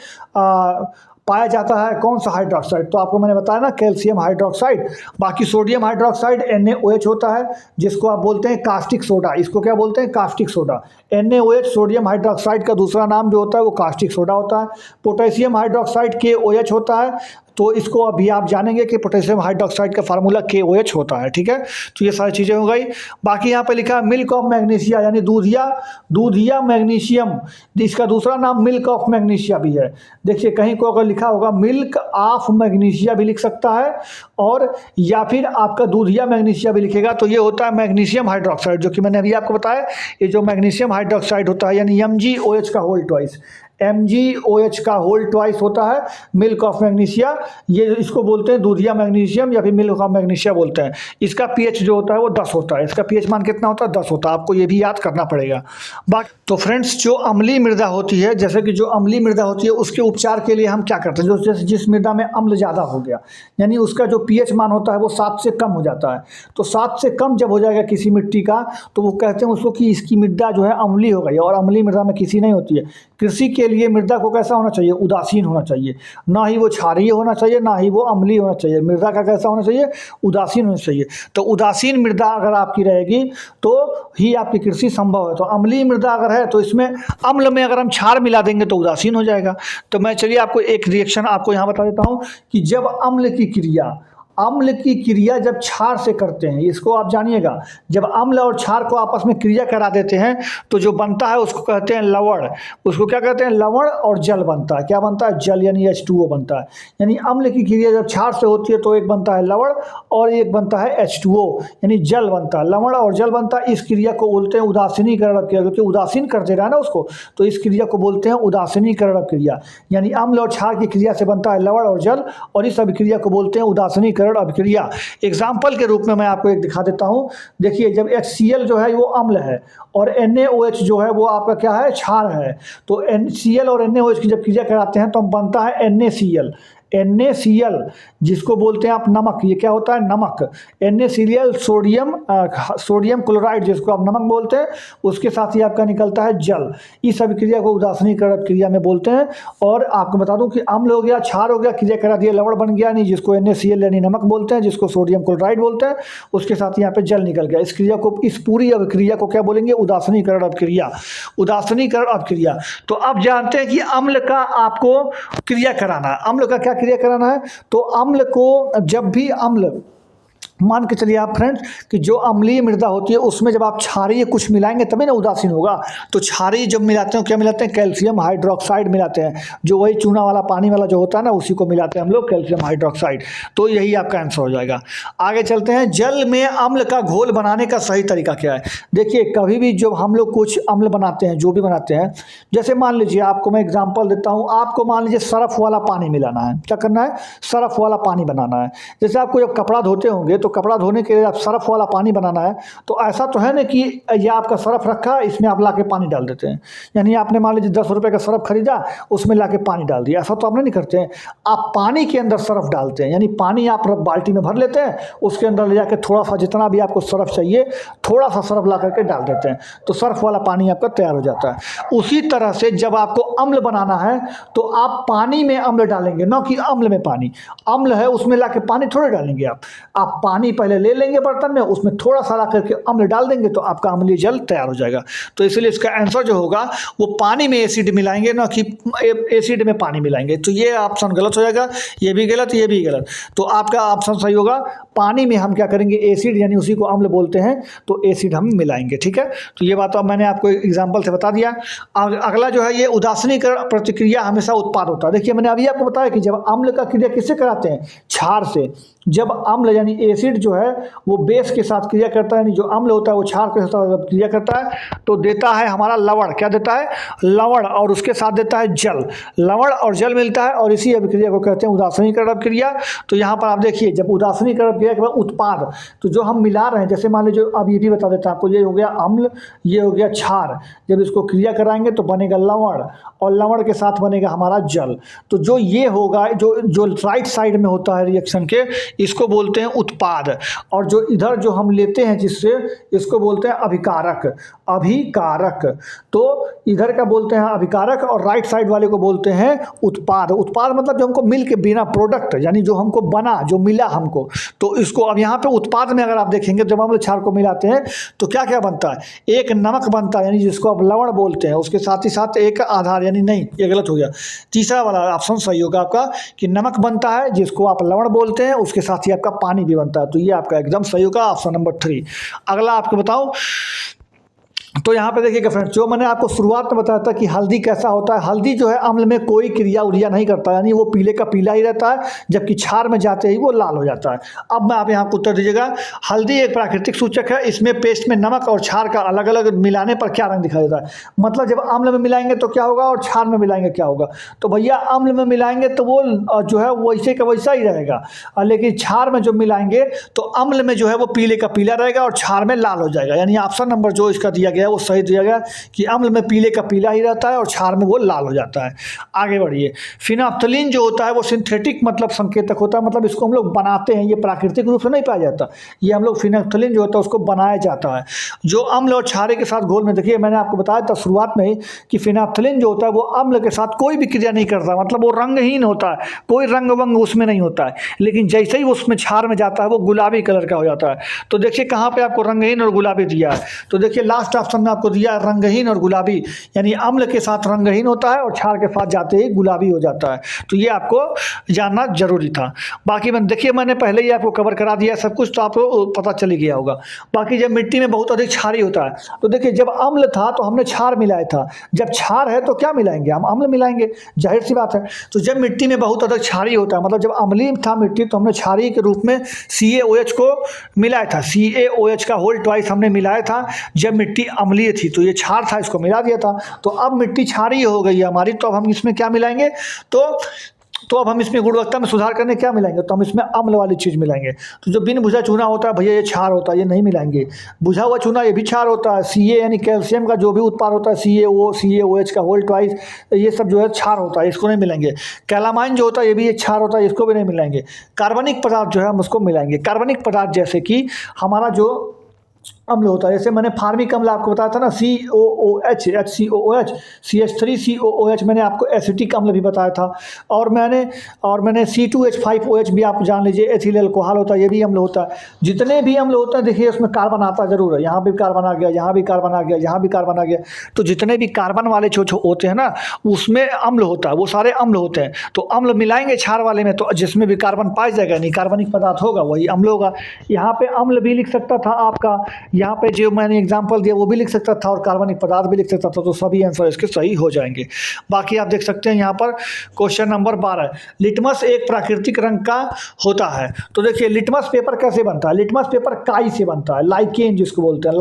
A: पाया जाता है कौन सा हाइड्रोक्साइड, तो आपको मैंने बताया ना कैल्शियम हाइड्रोक्साइड। बाकी सोडियम हाइड्रोक्साइड NaOH होता है, जिसको आप बोलते हैं कास्टिक सोडा, इसको क्या बोलते हैं, caustic soda. NaOH sodium hydroxide का दूसरा नाम जो होता है वो कास्टिक सोडा होता है। पोटेशियम हाइड्रोक्साइड KOH होता है, तो इसको अभी आप जानेंगे कि पोटेशियम हाइड्रोक्साइड का फार्मूला KOH होता है, ठीक है। तो ये सारी चीज़ें हो गई। बाकी यहाँ पे लिखा है मिल्क ऑफ मैग्नीशिया, यानी दूधिया मैग्नीशियम, इसका दूसरा नाम मिल्क ऑफ मैग्नीशिया भी है। देखिए कहीं को अगर लिखा होगा मिल्क ऑफ मैग्नीशिया भी लिख सकता है, और या फिर आपका दूधिया मैग्नीशिया भी लिखेगा, तो ये होता है मैग्नीशियम हाइड्रोक्साइड, जो कि मैंने अभी आपको बताया। ये जो मैग्नीशियम हाइड्रोक्साइड होता है यानी MgOH का होल ट्वाइस, MgOH का होल ट्वाइस होता है मिल्क ऑफ मैग्नीशिया। ये इसको बोलते हैं दूधिया मैग्नीशियम या फिर मिल्क ऑफ मैग्नीशिया बोलते हैं। इसका pH जो होता है वो 10 होता है, इसका pH मान कितना होता है, 10 होता है। आपको ये भी याद करना पड़ेगा। बाकी तो फ्रेंड्स, जो अम्लीय मृदा होती है, जैसे कि जो अम्लीय मृदा होती है उसके उपचार के लिए हम क्या करते हैं, जो जैसे जिस मृदा में अम्ल ज़्यादा हो गया, यानी उसका जो pH मान होता है वो 7 से कम हो जाता है, तो 7 से कम जब हो जाएगा किसी मिट्टी का, तो वो कहते हैं उसको कि इसकी मृदा जो है अम्लीय हो गई, और अम्लीय मृदा में किसी नहीं होती है। कृषि के लिए मृदा को कैसा होना चाहिए, उदासीन होना चाहिए, ना ही वो क्षारीय होना चाहिए, ना ही वो अम्लीय होना चाहिए। मृदा का कैसा होना चाहिए, उदासीन होना चाहिए। तो उदासीन मृदा अगर आपकी रहेगी तो ही आपकी कृषि संभव है। तो अम्लीय मृदा अगर है तो इसमें अम्ल में अगर हम क्षार मिला देंगे तो उदासीन हो जाएगा। तो मैं चलिए आपको एक रिएक्शन आपको यहाँ बता देता हूँ कि जब अम्ल की क्रिया जब क्षार से करते हैं, इसको आप जानिएगा, जब अम्ल और क्षार को आपस में क्रिया करा देते हैं तो जो बनता है उसको कहते हैं लवण। उसको क्या कहते हैं, लवण, और जल बनता है। क्या बनता है, जल, यानी H2O बनता है। यानी अम्ल की क्रिया जब क्षार से होती है तो एक बनता है लवण और एक बनता है H2O, यानी जल बनता है। लवण और जल बनता है। इस क्रिया को बोलते हैं उदासीनीकरण क्रिया, क्योंकि उदासीन कर दे रहा है ना उसको, तो इस क्रिया को बोलते हैं उदासीनीकरण क्रिया। यानी अम्ल और क्षार की क्रिया से बनता है लवण और जल, और इस अभिक्रिया को बोलते हैं उदासीनीकरण अभिक्रिया। एग्जाम्पल के रूप में मैं आपको एक दिखा देता हूं। देखिए, जब HCl जो है वो अम्ल है और NaOH जो है वो आपका क्या है, क्षार है, तो NCl और NaOH की जब क्रिया कराते हैं तो बनता है NaCl, जिसको बोलते हैं आप नमक। ये क्या होता है, नमक। NaCl सोडियम क्लोराइड, जिसको आप नमक बोलते हैं, उसके साथ ही आपका निकलता है जल। इस अभिक्रिया को उदासीनीकरण क्रिया में बोलते हैं। और आपको बता दूं कि अम्ल हो गया, क्षार हो गया, क्रिया करा दिया, लवण बन गया, नहीं, जिसको NaCl यानी नमक बोलते हैं, जिसको सोडियम क्लोराइड बोलते हैं, उसके साथ यहाँ पे जल निकल गया। इस क्रिया को, इस पूरी अभिक्रिया को क्या बोलेंगे, उदासीनीकरण अभिक्रिया। उदासीनीकरण अभिक्रिया। तो अब जानते हैं कि अम्ल का आपको क्रिया कराना, अम्ल का क्या क्रिया कराना है। तो अम्ल को, जब भी अम्ल, मान के चलिए आप फ्रेंड्स कि जो अम्लीय मृदा होती है उसमें जब आप क्षारीय कुछ मिलाएंगे तभी ना उदासीन होगा। तो क्षारीय जब मिलाते हैं, क्या मिलाते हैं, कैल्शियम हाइड्रोक्साइड मिलाते हैं, जो वही चूना वाला पानी वाला जो होता है ना, उसी को मिलाते हैं हम लोग, कैल्शियम हाइड्रोक्साइड। तो यही आपका आंसर हो जाएगा। आगे चलते हैं, जल में अम्ल का घोल बनाने का सही तरीका क्या है। देखिए, कभी भी जब हम लोग कुछ अम्ल बनाते हैं, जो भी बनाते हैं, जैसे मान लीजिए आपको मैं एग्जाम्पल देता हूँ, आपको मान लीजिए सरफ वाला पानी मिलाना है। क्या करना है, सरफ वाला पानी बनाना है। जैसे आपको जब कपड़ा धोते होंगे तो कपड़ा धोने के लिए आप सरफ वाला पानी बनाना है, तो ऐसा तो है ना कि ये आपका सरफ रखा, इसमें आप लाके पानी डाल देते हैं। यानी आपने मान लीजिए 10 रुपये का सरफ खरीदा, उसमें लाके पानी डाल दिया, ऐसा तो आपने नहीं करते हैं। आप पानी के अंदर सरफ डालते हैं, यानी पानी आप बाल्टी में भर लेते हैं, उसके अंदर ले जाकर थोड़ा सा, जितना भी आपको सरफ चाहिए, थोड़ा सा सरफ ला करके डाल देते हैं, तो सरफ वाला पानी आपका तैयार हो जाता है। उसी तरह से जब आपको अम्ल बनाना है तो आप पानी में अम्ल डालेंगे, ना कि अम्ल में पानी। अम्ल है उसमें लाके पानी थोड़े डालेंगे आप पानी पहले ले लेंगे बर्तन में, उसमें थोड़ा सा ला करके अम्ल डाल देंगे तो आपका अम्लीय जल तैयार हो जाएगा। तो इसलिए इसका आंसर जो होगा वो पानी में एसिड मिलाएंगे, ना कि एसिड में पानी मिलाएंगे। तो ये ऑप्शन गलत हो जाएगा, ये भी गलत, ये भी गलत। तो आपका ऑप्शन सही होगा, पानी में हम क्या करेंगे, एसिड यानी उसी को अम्ल बोलते हैं, तो एसिड हम मिलाएंगे। ठीक है, तो ये बात अब मैंने आपको एग्जाम्पल से बता दिया। अगला जो है ये उदासीनीकरण प्रतिक्रिया हमेशा उत्पाद होता है। देखिए मैंने अभी आपको बताया कि जब अम्ल का क्रिया किससे कराते हैं, क्षार से। जब अम्ल यानी एसिड जो है वो बेस के साथ क्रिया करता है, यानी जो अम्ल होता है वो क्षार के साथ क्रिया करता है, तो देता है हमारा लवण। क्या देता है, लवण, और उसके साथ देता है जल। लवण और जल मिलता है और इसी अभिक्रिया को कहते हैं उदासीनीकरण अभिक्रिया। तो यहाँ पर आप देखिए, जब उदासीनीकरण अभिक्रिया के बाद उत्पाद, तो जो हम मिला रहे हैं, जैसे मान लीजिए अब ये भी बता देता है आपको, ये हो गया अम्ल, ये हो गया क्षार। जब इसको क्रिया कराएंगे तो बनेगा लवण, और लवण के साथ बनेगा हमारा जल। तो जो ये होगा, जो राइट साइड में होता है रिएक्शन के, इसको बोलते हैं उत्पाद। और जो इधर जो हम लेते हैं जिससे, इसको बोलते हैं अभिकारक। अभिकारक, तो इधर का बोलते हैं अभिकारक और राइट साइड वाले को बोलते हैं उत्पाद। उत्पाद मतलब जो हमको मिल के बिना प्रोडक्ट, यानी जो हमको बना, जो मिला हमको, तो इसको अब यहाँ पे उत्पाद में अगर आप देखेंगे, जब हम क्षार को मिलाते हैं तो क्या क्या बनता है, एक नमक बनता है, यानी जिसको आप लवण बोलते हैं, उसके साथ ही साथ एक आधार, यानी नहीं, ये गलत हो गया। तीसरा वाला ऑप्शन सही होगा आपका कि नमक बनता है जिसको आप लवण बोलते हैं, उसके साथ ही आपका पानी भी बनता है। तो ये आपका एकदम सही होगा, ऑप्शन नंबर 3। अगला आपको बताओ, तो यहाँ पे देखिएगा फ्रेंड्स, जो मैंने आपको शुरुआत में बताया था कि हल्दी कैसा होता है, हल्दी जो है अम्ल में कोई क्रिया उरिया नहीं करता, यानी वो पीले का पीला ही रहता है, जबकि क्षार में जाते ही वो लाल हो जाता है। अब मैं आप यहाँ को उत्तर दीजिएगा, हल्दी एक प्राकृतिक सूचक है, इसमें पेस्ट में नमक और क्षार का अलग अलग मिलाने पर क्या रंग दिखाई देता है। मतलब जब अम्ल में मिलाएंगे तो क्या होगा और क्षार में मिलाएंगे क्या होगा। तो भैया अम्ल में मिलाएंगे तो वो जो है वैसे का वैसा ही रहेगा, लेकिन क्षार में जो मिलाएंगे तो अम्ल में जो है वो पीले का पीला रहेगा और क्षार में लाल हो जाएगा। यानी ऑप्शन नंबर जो इसका दिया गया वो सही दिया गया कि अम्ल में पीले का पीला ही रहता है और क्षार में वो लाल हो जाता है। आगे बढ़िए, फिनाफ्थलीन जो होता है वो सिंथेटिक मतलब संकेतक होता है, मतलब इसको हम लोग बनाते हैं, ये प्राकृतिक रूप से नहीं पाया जाता, ये हम लोग फिनाफ्थलीन जो होता है उसको बनाया जाता है। जो अम्ल और क्षारे के साथ घोल में, देखिए मैंने आपको बताया था शुरुआत में ही कि फिनाफ्थलीन जो होता है वो अम्ल के साथ कोई भी क्रिया नहीं करता, मतलब वो रंगहीन होता है, कोई रंग वंग उसमें नहीं होता है, लेकिन जैसे ही वो उसमें क्षार में जाता है वो गुलाबी कलर का हो जाता है। तो देखिए कहाँ पे आपको रंगहीन और गुलाबी दिया है, तो देखिए लास्ट ऑप्शन में आपको दिया रंगहीन और गुलाबी, यानी अम्ल के साथ रंगहीन होता है और क्षार के साथ जाते ही गुलाबी हो जाता है। तो ये आपको जानना जरूरी था। बाकी देखिए मैंने पहले ही आपको कवर करा दिया सब कुछ, तो आपको पता चल ही गया होगा। बाकी जब मिट्टी में बहुत अधिक क्षारी होता है, तो देखिए जब अम्ल था तो हमने क्षार मिलाया था, जब क्षार है तो क्या मिलाएंगे, हम अम्ल मिलाएंगे, जाहिर सी बात है। तो जब मिट्टी में बहुत अधिक क्षारी होता है, मतलब जब अम्लीय था मिट्टी, तो हमने क्षारी के रूप में CaOH को मिलाया था, CaOH का होल ट्वाइस हमने मिलाया था जब मिट्टी अम्लीय थी, तो ये क्षार था, इसको मिला दिया था। तो अब मिट्टी क्षारीय हो गई है हमारी, तो अब हम इसमें क्या मिलाएंगे, तो अब हम इसमें गुणवत्ता में सुधार करने क्या मिलाएंगे, तो हम इसमें अम्ल वाली चीज़ मिलाएंगे। तो जो बिन बुझा चूना होता है भैया ये क्षार होता है, ये नहीं मिलाएंगे। बुझा हुआ चूना ये भी क्षार होता है, Ca यानी कैल्शियम का जो भी उत्पाद होता है, CaOH का होल ट्वाइस, ये सब जो है क्षार होता है, इसको नहीं मिलाएंगे। कैलामाइन जो होता है ये भी एक क्षार होता है, इसको भी नहीं मिलाएंगे। कार्बनिक पदार्थ जो है हम उसको मिलाएंगे। कार्बनिक पदार्थ जैसे कि हमारा जो अम्ल होता है, जैसे मैंने फार्मिक अम्ल आपको बताया था ना, COOH, HCOOH, CH3COOH, मैंने आपको एसिटिक अम्ल भी बताया था। और मैंने C2H5OH भी आप जान लीजिए, एथिल अल्कोहल होता है, ये भी अम्ल होता है। जितने भी अम्ल होते हैं देखिए उसमें कार्बन आता जरूर है, यहाँ भी कार्बन आ गया, यहाँ भी कार्बन आ गया, यहाँ भी कार्बन आ गया। तो जितने भी कार्बन वाले जो होते हैं ना, उसमें अम्ल होता है, वो सारे अम्ल होते हैं। तो अम्ल मिलाएंगे क्षार वाले में, तो जिसमें भी कार्बन पाया जाएगा, नहीं कार्बनिक पदार्थ होगा, वही अम्ल होगा। यहाँ पे अम्ल भी लिख सकता था आपका, यहाँ पे जो मैंने एग्जांपल दिया वो भी लिख सकता था, और कार्बनिक पदार्थ भी लिख सकता था, तो सभी आंसर इसके सही हो जाएंगे। बाकी आप देख सकते हैं यहाँ पर क्वेश्चन नंबर 12, लिटमस एक प्राकृतिक रंग का होता है। तो देखिए लिटमस पेपर कैसे बनता है, लिटमस पेपर काई से बनता है, लाइकेन जिसको बोलते हैं,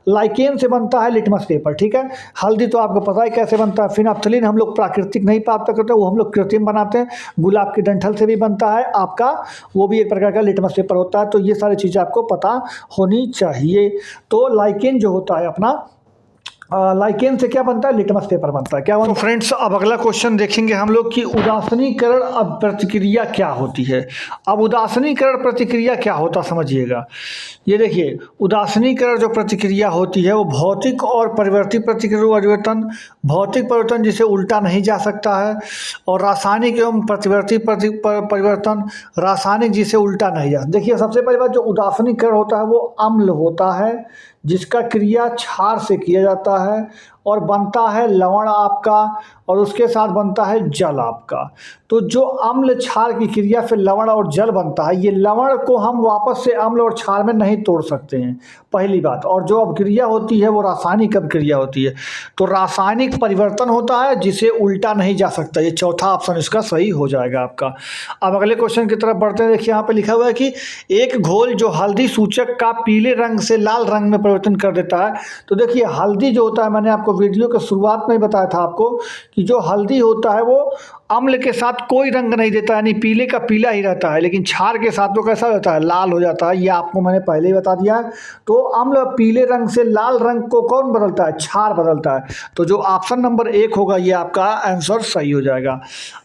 A: लाइकेन से बनता है लिटमस पेपर। ठीक है, हल्दी तो आपको पता है कैसे बनता है, फिनाफ्थलीन हम लोग प्राकृतिक नहीं प्राप्त करते, वो हम लोग कृत्रिम बनाते हैं। गुलाब के डंठल से भी बनता है आपका, वो भी एक प्रकार का लिटमस पेपर होता है। तो ये सारी चीज़ें आपको पता होनी चाहिए। तो लाइकेन जो होता है अपना, लाइकेन से क्या बनता है, लिटमस पेपर बनता है। क्या बनता है? तो फ्रेंड्स अब अगला क्वेश्चन देखेंगे हम लोग कि उदासीनीकरण अब प्रतिक्रिया क्या होती है। अब उदासीनीकरण प्रतिक्रिया क्या होता समझिएगा। ये देखिए, उदासीनीकरण जो प्रतिक्रिया होती है वो भौतिक और परिवर्ती प्रतिक्रिया परिवर्तन, भौतिक परिवर्तन जिसे उल्टा नहीं जा सकता है, और रासायनिक एवं प्रतिवर्ती परिवर्तन, रासायनिक जिसे उल्टा नहीं जा। देखिए सबसे पहली बात, जो उदासीनीकरण होता है वो अम्ल होता है जिसका क्रिया क्षार से किया जाता है और बनता है लवण आपका, और उसके साथ बनता है जल आपका। तो जो अम्ल क्षार की क्रिया से लवण और जल बनता है, ये लवण को हम वापस से अम्ल और क्षार में नहीं तोड़ सकते हैं, पहली बात। और जो अभिक्रिया होती है वो रासायनिक अभिक्रिया होती है। तो रासायनिक परिवर्तन होता है जिसे उल्टा नहीं जा सकता। ये चौथा ऑप्शन इसका सही हो जाएगा आपका। अब अगले क्वेश्चन की तरफ बढ़ते हैं। देखिए यहाँ पे लिखा हुआ है कि एक घोल जो हल्दी सूचक का पीले रंग से लाल रंग में परिवर्तन कर देता है। तो देखिए हल्दी जो होता है, मैंने आपको वीडियो के शुरुआत में ही बताया था आपको कि जो हल्दी होता है वो अम्ल के साथ कोई रंग नहीं देता, यानी पीले का पीला ही रहता है, लेकिन क्षार के साथ वो कैसा होता है, लाल हो जाता है। ये आपको मैंने पहले ही बता दिया है। तो अम्ल पीले रंग से लाल रंग को कौन बदलता है, क्षार बदलता है। तो जो ऑप्शन नंबर 1 होगा ये आपका आंसर सही हो जाएगा।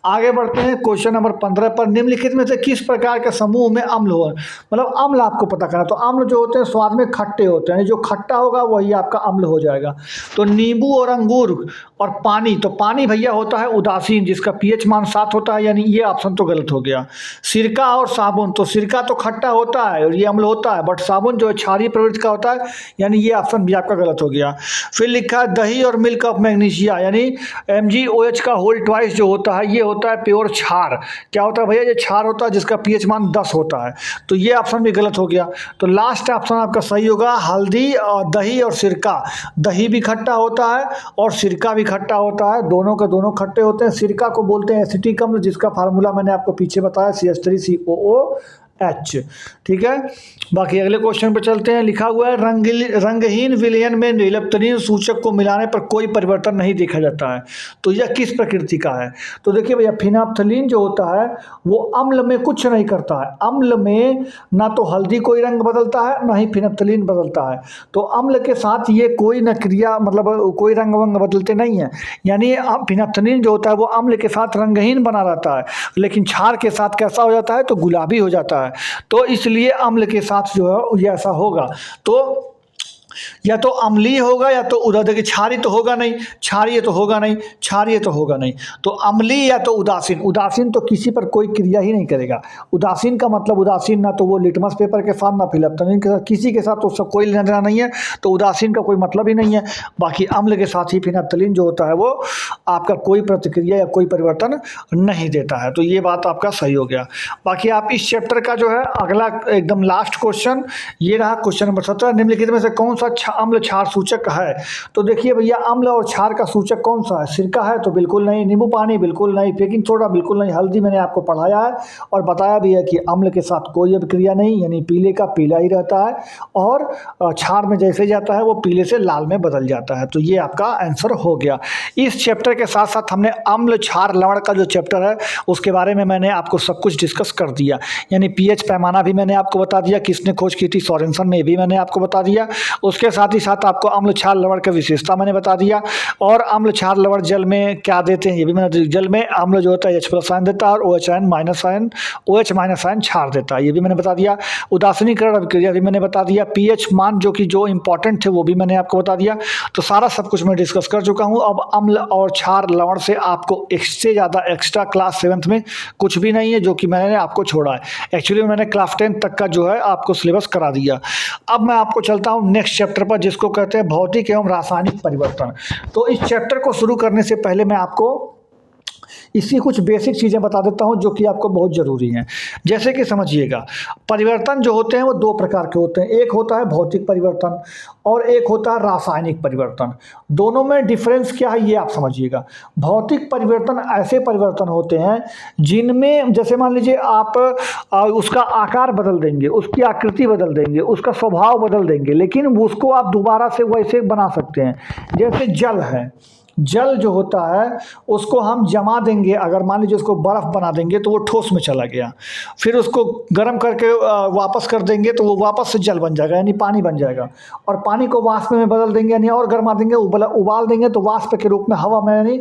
A: आगे बढ़ते हैं क्वेश्चन नंबर 15 पर। निम्नलिखित में से किस प्रकार के समूह में अम्ल हो, मतलब अम्ल आपको पता करना। तो अम्ल जो होते हैं स्वाद में खट्टे होते हैं, जो खट्टा होगा वही आपका अम्ल हो जाएगा। तो नींबू और अंगूर और पानी, तो पानी भैया होता है उदासीन जिसका पीएच मान 7 होता है, यानी ये ऑप्शन तो गलत हो गया। सिरका और साबुन, तो सिरका तो खट्टा होता है और ये अम्ल होता है, बट साबुन जो है क्षारीय प्रवृत्ति का होता है, यानी ये ऑप्शन भी आपका गलत हो गया। फिर लिखा है दही और मिल्क ऑफ मैग्नीशिया, यानी MgOH का होल ट्वाइस जो होता है ये होता है प्योर क्षार। क्या होता है भैया, ये क्षार होता है जिसका पीएच मान 10 होता है। तो ये ऑप्शन भी गलत हो गया। तो लास्ट ऑप्शन आपका सही होगा हल्दी और दही और सिरका। दही भी खट्टा होता है और सिरका भी खट्टा होता है, दोनों के दोनों खट्टे होते हैं। सिरका को बोलते हैं एसिटिक अम्ल, जिसका फार्मूला मैंने आपको पीछे बताया CH3COOH। ठीक है, बाकी अगले क्वेश्चन पे चलते हैं। लिखा हुआ है रंगहीन विलयन में नीलपतरीन सूचक को मिलाने पर कोई परिवर्तन नहीं देखा जाता है। तो यह किस प्रकृति का है। तो देखिए भैया फिनाप्थलीन जो होता है वो अम्ल में कुछ नहीं करता है। अम्ल में ना तो हल्दी कोई रंग बदलता है ना ही फिनाप्थलीन बदलता है। तो अम्ल के साथ ये कोई न क्रिया, मतलब कोई रंग वंग बदलते नहीं है। यानी फिनाप्थलीन जो होता है वो अम्ल के साथ रंगहीन बना रहता है, लेकिन क्षार के साथ कैसा हो जाता है, तो गुलाबी हो जाता है। तो इसलिए अम्ल के साथ जो है ये ऐसा होगा। तो या तो अम्लीय होगा या तो उदासीन। देखिए क्षारीय तो होगा नहीं, क्षारीय तो होगा नहीं, क्षारीय तो होगा नहीं। तो अम्लीय या तो उदासीन। उदासीन तो किसी पर कोई क्रिया ही नहीं करेगा। उदासीन का मतलब उदासीन ना तो वो लिटमस पेपर के साथ ना फिनाप्थलीन के साथ, किसी के साथ तो उसका कोई लेना देना नहीं है। तो उदासीन का कोई मतलब ही नहीं है। बाकी अम्ल के साथ ही फिनाप्थलीन जो होता है वो आपका कोई प्रतिक्रिया या कोई परिवर्तन नहीं देता है। तो ये बात आपका सही हो गया। बाकी आप इस चैप्टर का जो है अगला एकदम लास्ट क्वेश्चन ये रहा, क्वेश्चन नंबर 17। निम्नलिखित में से कौन सा अम्ल क्षार सूचक है। तो देखिए भैया अम्ल और क्षार का सूचक कौन सा है। सिरका है तो बिल्कुल नहीं, नींबू पानी बिल्कुल नहीं, बेकिंग सोडा बिल्कुल नहीं, हल्दी मैंने आपको पढ़ाया है और बताया भी है कि अम्ल के साथ कोई अभिक्रिया नहीं, यानी पीले का पीला ही रहता है, और क्षार में जैसे जाता है वो पीले से लाल में बदल जाता है। तो ये आपका आंसर हो गया। इस चैप्टर के साथ साथ हमने अम्ल क्षार लवण का जो चैप्टर है उसके बारे में मैंने आपको सब कुछ डिस्कस कर दिया। यानी पीएच पैमाना भी मैंने आपको बता दिया, किसने खोज की थी, सोरेनसन ने भी मैंने आपको बता दिया। उसके साथ ही साथ आपको अम्ल क्षार लवण का विशेषता मैंने बता दिया, और अम्ल क्षार लवण जल में क्या देते हैं ये भी मैंने। जल में अम्ल जो होता है H+ आयन देता है और OH माइनस आयन क्षार देता है, ये भी मैंने बता दिया। उदासीनीकरण अभिक्रिया भी मैंने बता दिया। पीएच मान जो इंपॉर्टेंट थे वो भी मैंने आपको बता दिया। तो सारा सब कुछ मैं डिस्कस कर चुका हूँ। अब अम्ल और क्षार लवण से आपको इससे ज़्यादा एक्स्ट्रा क्लास 7th में कुछ भी नहीं है जो कि मैंने आपको छोड़ा है। एक्चुअली मैंने क्लास 10 तक का जो है आपको सिलेबस करा दिया। अब मैं आपको चलता हूँ नेक्स्ट चैप्टर पर जिसको कहते हैं भौतिक एवं रासायनिक परिवर्तन। तो इस चैप्टर को शुरू करने से पहले मैं आपको इसकी कुछ बेसिक चीज़ें बता देता हूं जो कि आपको बहुत ज़रूरी हैं। जैसे कि समझिएगा, परिवर्तन जो होते हैं वो 2 प्रकार के होते हैं। एक होता है भौतिक परिवर्तन और एक होता है रासायनिक परिवर्तन। दोनों में डिफरेंस क्या है ये आप समझिएगा। भौतिक परिवर्तन ऐसे परिवर्तन होते हैं जिनमें जैसे मान लीजिए आप उसका आकार बदल देंगे, उसकी आकृति बदल देंगे, उसका स्वभाव बदल देंगे, लेकिन उसको आप दोबारा से वैसे बना सकते हैं। जैसे जल है, जल जो होता है उसको हम जमा देंगे, अगर मान लीजिए उसको बर्फ़ बना देंगे तो वो ठोस में चला गया, फिर उसको गर्म करके वापस कर देंगे तो वो वापस से जल बन जाएगा यानी पानी बन जाएगा, और पानी को वाष्प में बदल देंगे यानी और गर्मा देंगे, उबाल देंगे तो वाष्प के रूप में हवा में यानी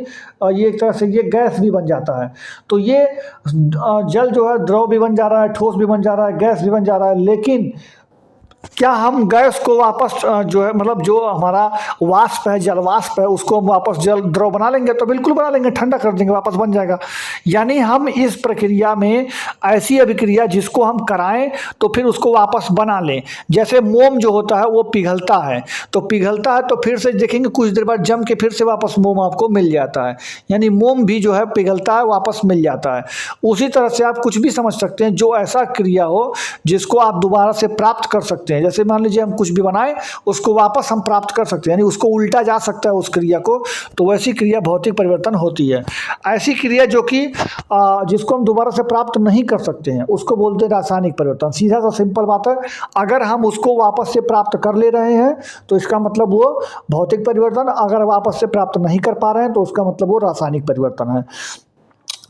A: ये एक तरह से ये गैस भी बन जाता है। तो ये जल जो है द्रव भी बन जा रहा है, ठोस भी बन जा रहा है, गैस भी बन जा रहा है। लेकिन क्या हम गैस को वापस जो है मतलब जो हमारा वाष्प है, जल वाष्प है, उसको हम वापस जल द्रव बना लेंगे? तो बिल्कुल बना लेंगे, ठंडा कर देंगे, वापस बन जाएगा। यानी हम इस प्रक्रिया में ऐसी अभिक्रिया जिसको हम कराएं तो फिर उसको वापस बना लें। जैसे मोम जो होता है वो पिघलता है, तो पिघलता है तो फिर से देखेंगे कुछ देर बाद जम के फिर से वापस मोम आपको मिल जाता है, यानी मोम भी जो है पिघलता है, वापस मिल जाता है। उसी तरह से आप कुछ भी समझ सकते हैं जो ऐसा क्रिया हो जिसको आप दोबारा से प्राप्त कर सकते हैं। जैसे मान लीजिए हम कुछ भी बनाए उसको वापस हम प्राप्त कर सकते हैं, यानी उसको उल्टा जा सकता है उस क्रिया को, तो वैसी क्रिया भौतिक परिवर्तन होती है। ऐसी क्रिया जो कि जिसको हम दोबारा से प्राप्त नहीं कर सकते हैं उसको बोलते हैं रासायनिक परिवर्तन। सीधा सा सिंपल बात है, अगर हम उसको वापस से प्राप्त कर ले रहे हैं तो इसका मतलब वो भौतिक परिवर्तन, अगर वापस से प्राप्त नहीं कर पा रहे हैं तो उसका मतलब वो रासायनिक परिवर्तन है।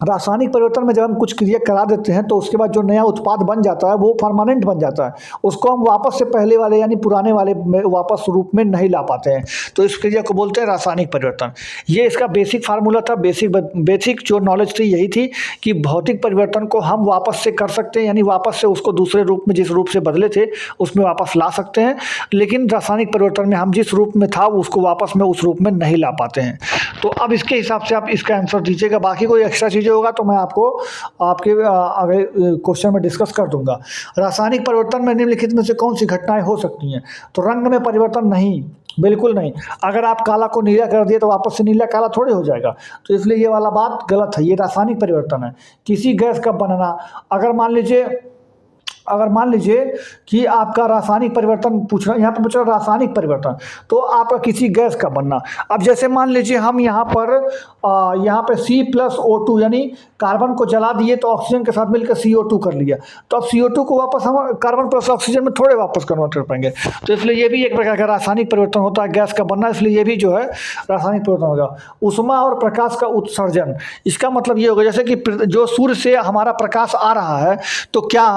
A: रासायनिक परिवर्तन में जब हम कुछ क्रिया करा देते हैं तो उसके बाद जो नया उत्पाद बन जाता है वो परमानेंट बन जाता है, उसको हम वापस से पहले वाले यानी पुराने वाले में वापस रूप में नहीं ला पाते हैं, तो इस क्रिया को बोलते हैं रासायनिक परिवर्तन। ये इसका बेसिक फार्मूला था, बेसिक जो नॉलेज थी यही थी कि भौतिक परिवर्तन को हम वापस से कर सकते हैं, यानी वापस से उसको दूसरे रूप में जिस रूप से बदले थे उसमें वापस ला सकते हैं, लेकिन रासायनिक परिवर्तन में हम जिस रूप में था उसको वापस में उस रूप में नहीं ला पाते हैं। तो अब इसके हिसाब से आप इसका आंसर दीजिएगा, बाकी कोई एक्स्ट्रा चीज़ होगा तो मैं आपको आपके अगले क्वेश्चन में डिस्कस कर दूंगा। रासायनिक परिवर्तन में निम्नलिखित में से कौन सी घटनाएं हो सकती हैं? तो रंग में परिवर्तन नहीं, बिल्कुल नहीं। अगर आप काला को नीला कर दिए तो वापस से नीला काला थोड़े हो जाएगा, तो इसलिए ये वाला बात गलत है, ये रासायनिक परिवर्तन है। किसी गैस का बनना, अगर मान लीजिए कि आपका रासायनिक परिवर्तन पूछ रहा है, यहाँ पर पूछ रहा है रासायनिक परिवर्तन, तो आपका किसी गैस का बनना। अब जैसे मान लीजिए हम यहाँ पे C+O2 यानी कार्बन को जला दिए तो ऑक्सीजन के साथ मिलकर CO2 कर लिया, तो अब CO2 को वापस हम कार्बन प्लस ऑक्सीजन में थोड़े वापस कन्वर्ट कर पाएंगे, तो इसलिए ये भी एक प्रकार का रासायनिक परिवर्तन होता है, गैस का बनना, इसलिए ये भी जो है रासायनिक परिवर्तन होगा। उष्मा और प्रकाश का उत्सर्जन, इसका मतलब ये होगा जैसे कि जो सूर्य से हमारा प्रकाश आ रहा है तो क्या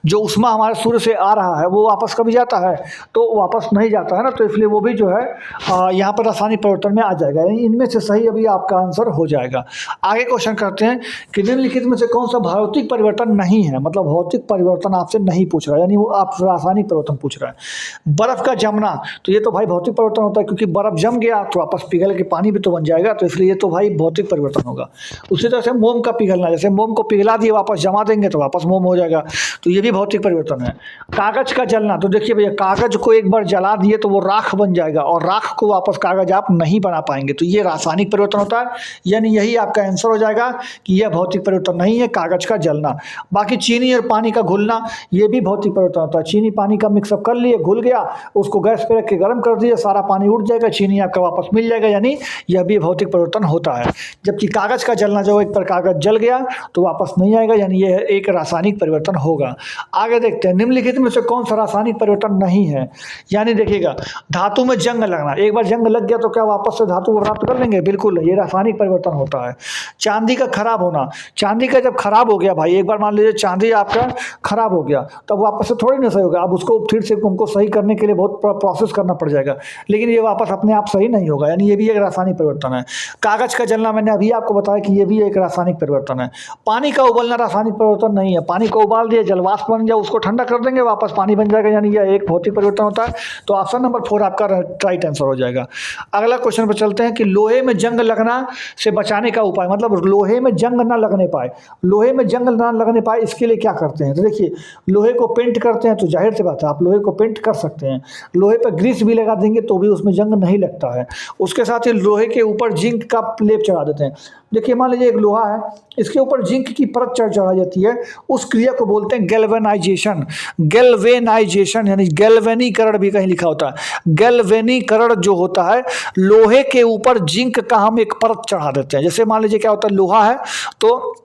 A: जो उष्मा हमारे सूर्य से आ रहा है वो वापस कभी जाता है? तो वापस नहीं जाता है ना, तो इसलिए वो भी जो है यहाँ पर रासायनिक परिवर्तन में आ जाएगा, यानी इनमें से सही अभी आपका आंसर हो जाएगा। आगे क्वेश्चन करते हैं कि निम्नलिखित में से कौन सा भौतिक परिवर्तन नहीं है, मतलब भौतिक परिवर्तन आपसे नहीं पूछ रहा है, यानी वो आप रासायनिक परिवर्तन पूछ रहा है। बर्फ का जमना, तो ये तो भाई भौतिक परिवर्तन होता है, क्योंकि बर्फ जम गया तो वापस पिघल के पानी भी तो बन जाएगा, तो इसलिए ये तो भाई भौतिक परिवर्तन होगा। उसी तरह से मोम का पिघलना, जैसे मोम को पिघला दिए वापस जमा देंगे तो वापस मोम हो जाएगा, तो ये भी भौतिक परिवर्तन है। कागज का जलना, तो देखिए भैया कागज को एक बार जला दिए तो वो राख बन जाएगा और राख को वापस कागज आप नहीं बना पाएंगे, तो ये रासायनिक परिवर्तन होता है, यानी यही आपका आंसर हो जाएगा कि यह भौतिक परिवर्तन नहीं है, कागज का जलना। बाकी चीनी और पानी का घुलना, ये भी भौतिक परिवर्तन होता है। चीनी पानी का मिक्सअप कर लिए, घुल गया, उसको गैस पे रख के गर्म कर दिए, सारा पानी उड़ जाएगा, चीनी आपका वापस मिल जाएगा, यानी यह भी भौतिक परिवर्तन होता है। जबकि कागज का जलना, जो एक बार कागज जल गया तो वापस नहीं आएगा, यानी यह एक रासायनिक परिवर्तन होगा। आगे देखते हैं निम्नलिखित में से कौन सा रासायनिक परिवर्तन नहीं है, यानी देखिएगा धातु में जंग लगना, एक बार जंग लग गया तो क्या वापस से धातु को प्राप्त कर लेंगे? बिल्कुल, ये रासायनिक परिवर्तन होता है। चांदी का खराब होना, चांदी का जब खराब हो गया भाई, एक बार मान लीजिए चांदी आपका खराब हो गया तब वापस से थोड़ी ना सही होगा, अब उसको फिर से हमको सही करने के लिए बहुत प्रोसेस करना पड़ जाएगा, लेकिन ये वापस अपने आप सही नहीं होगा, यानी ये भी एक रासायनिक परिवर्तन है। कागज का जलना, मैंने अभी आपको बताया कि ये भी एक रासायनिक परिवर्तन है। पानी का उबलना रासायनिक परिवर्तन नहीं है, पानी को उबाल दिया, जलवाष्प बन गया, उसको ठंडा कर देंगे, वापस पानी बन जाएगा, यानी यह एक भौतिक परिवर्तन होता है। तो ऑप्शन नंबर 4 आपका राइट आंसर हो जाएगा। अगला क्वेश्चन पर चलते हैं कि लोहे में जंग लगना से बचाने का उपाय, मतलब लोहे में जंग ना लगने पाए, लोहे में जंग ना लगने पाए इसके लिए क्या करते हैं? तो देखिए लोहे को पेंट करते हैं, तो जाहिर सी बात है आप लोहे को पेंट कर सकते हैं, लोहे पर ग्रीस भी लगा देंगे तो भी उसमें जंग नहीं लगता है। उसके साथ ही लोहे के ऊपर जिंक का लेप चढ़ा देते हैं। देखिए मान लीजिए एक लोहा है, इसके ऊपर जिंक की परत चढ़ाई जाती है, उस क्रिया को बोलते हैं गैल्वेनाइजेशन। गैल्वेनाइजेशन यानी गैल्वेनीकरण भी कहीं लिखा होता है। गैल्वेनीकरण जो होता है, लोहे के ऊपर जिंक का हम एक परत चढ़ा देते हैं। जैसे मान लीजिए क्या होता है, लोहा है तो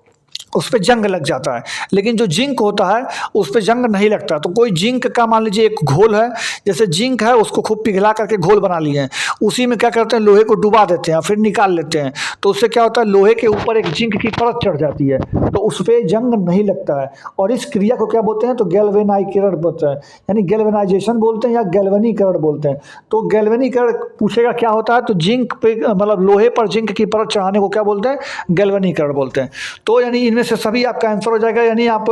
A: उस पे जंग लग जाता है। लेकिन जो जिंक होता है उस पे जंग नहीं लगता। तो कोई जिंक का मान लीजिए एक घोल है, जैसे जिंक है उसको खूब पिघला करके घोल बना लिए हैं, उसी में क्या करते हैं लोहे को डुबा देते हैं फिर निकाल लेते हैं, तो उससे क्या होता है लोहे के ऊपर एक जिंक की परत चढ़ जाती है, तो उस पर जंग नहीं लगता है। और इस क्रिया को क्या बोलते हैं, तो गैल्वेनाइकरण बोलते हैं, यानी गैल्वेनाइजेशन बोलते हैं या गैल्वेनीकरण बोलते हैं। तो गैल्वेनीकरण पूछेगा क्या होता है, तो जिंक पे मतलब लोहे पर जिंक की परत चढ़ाने को क्या बोलते हैं, गैल्वेनीकरण बोलते हैं। तो यानी इनमें से सभी आपका आंसर हो जाएगा। यानी आप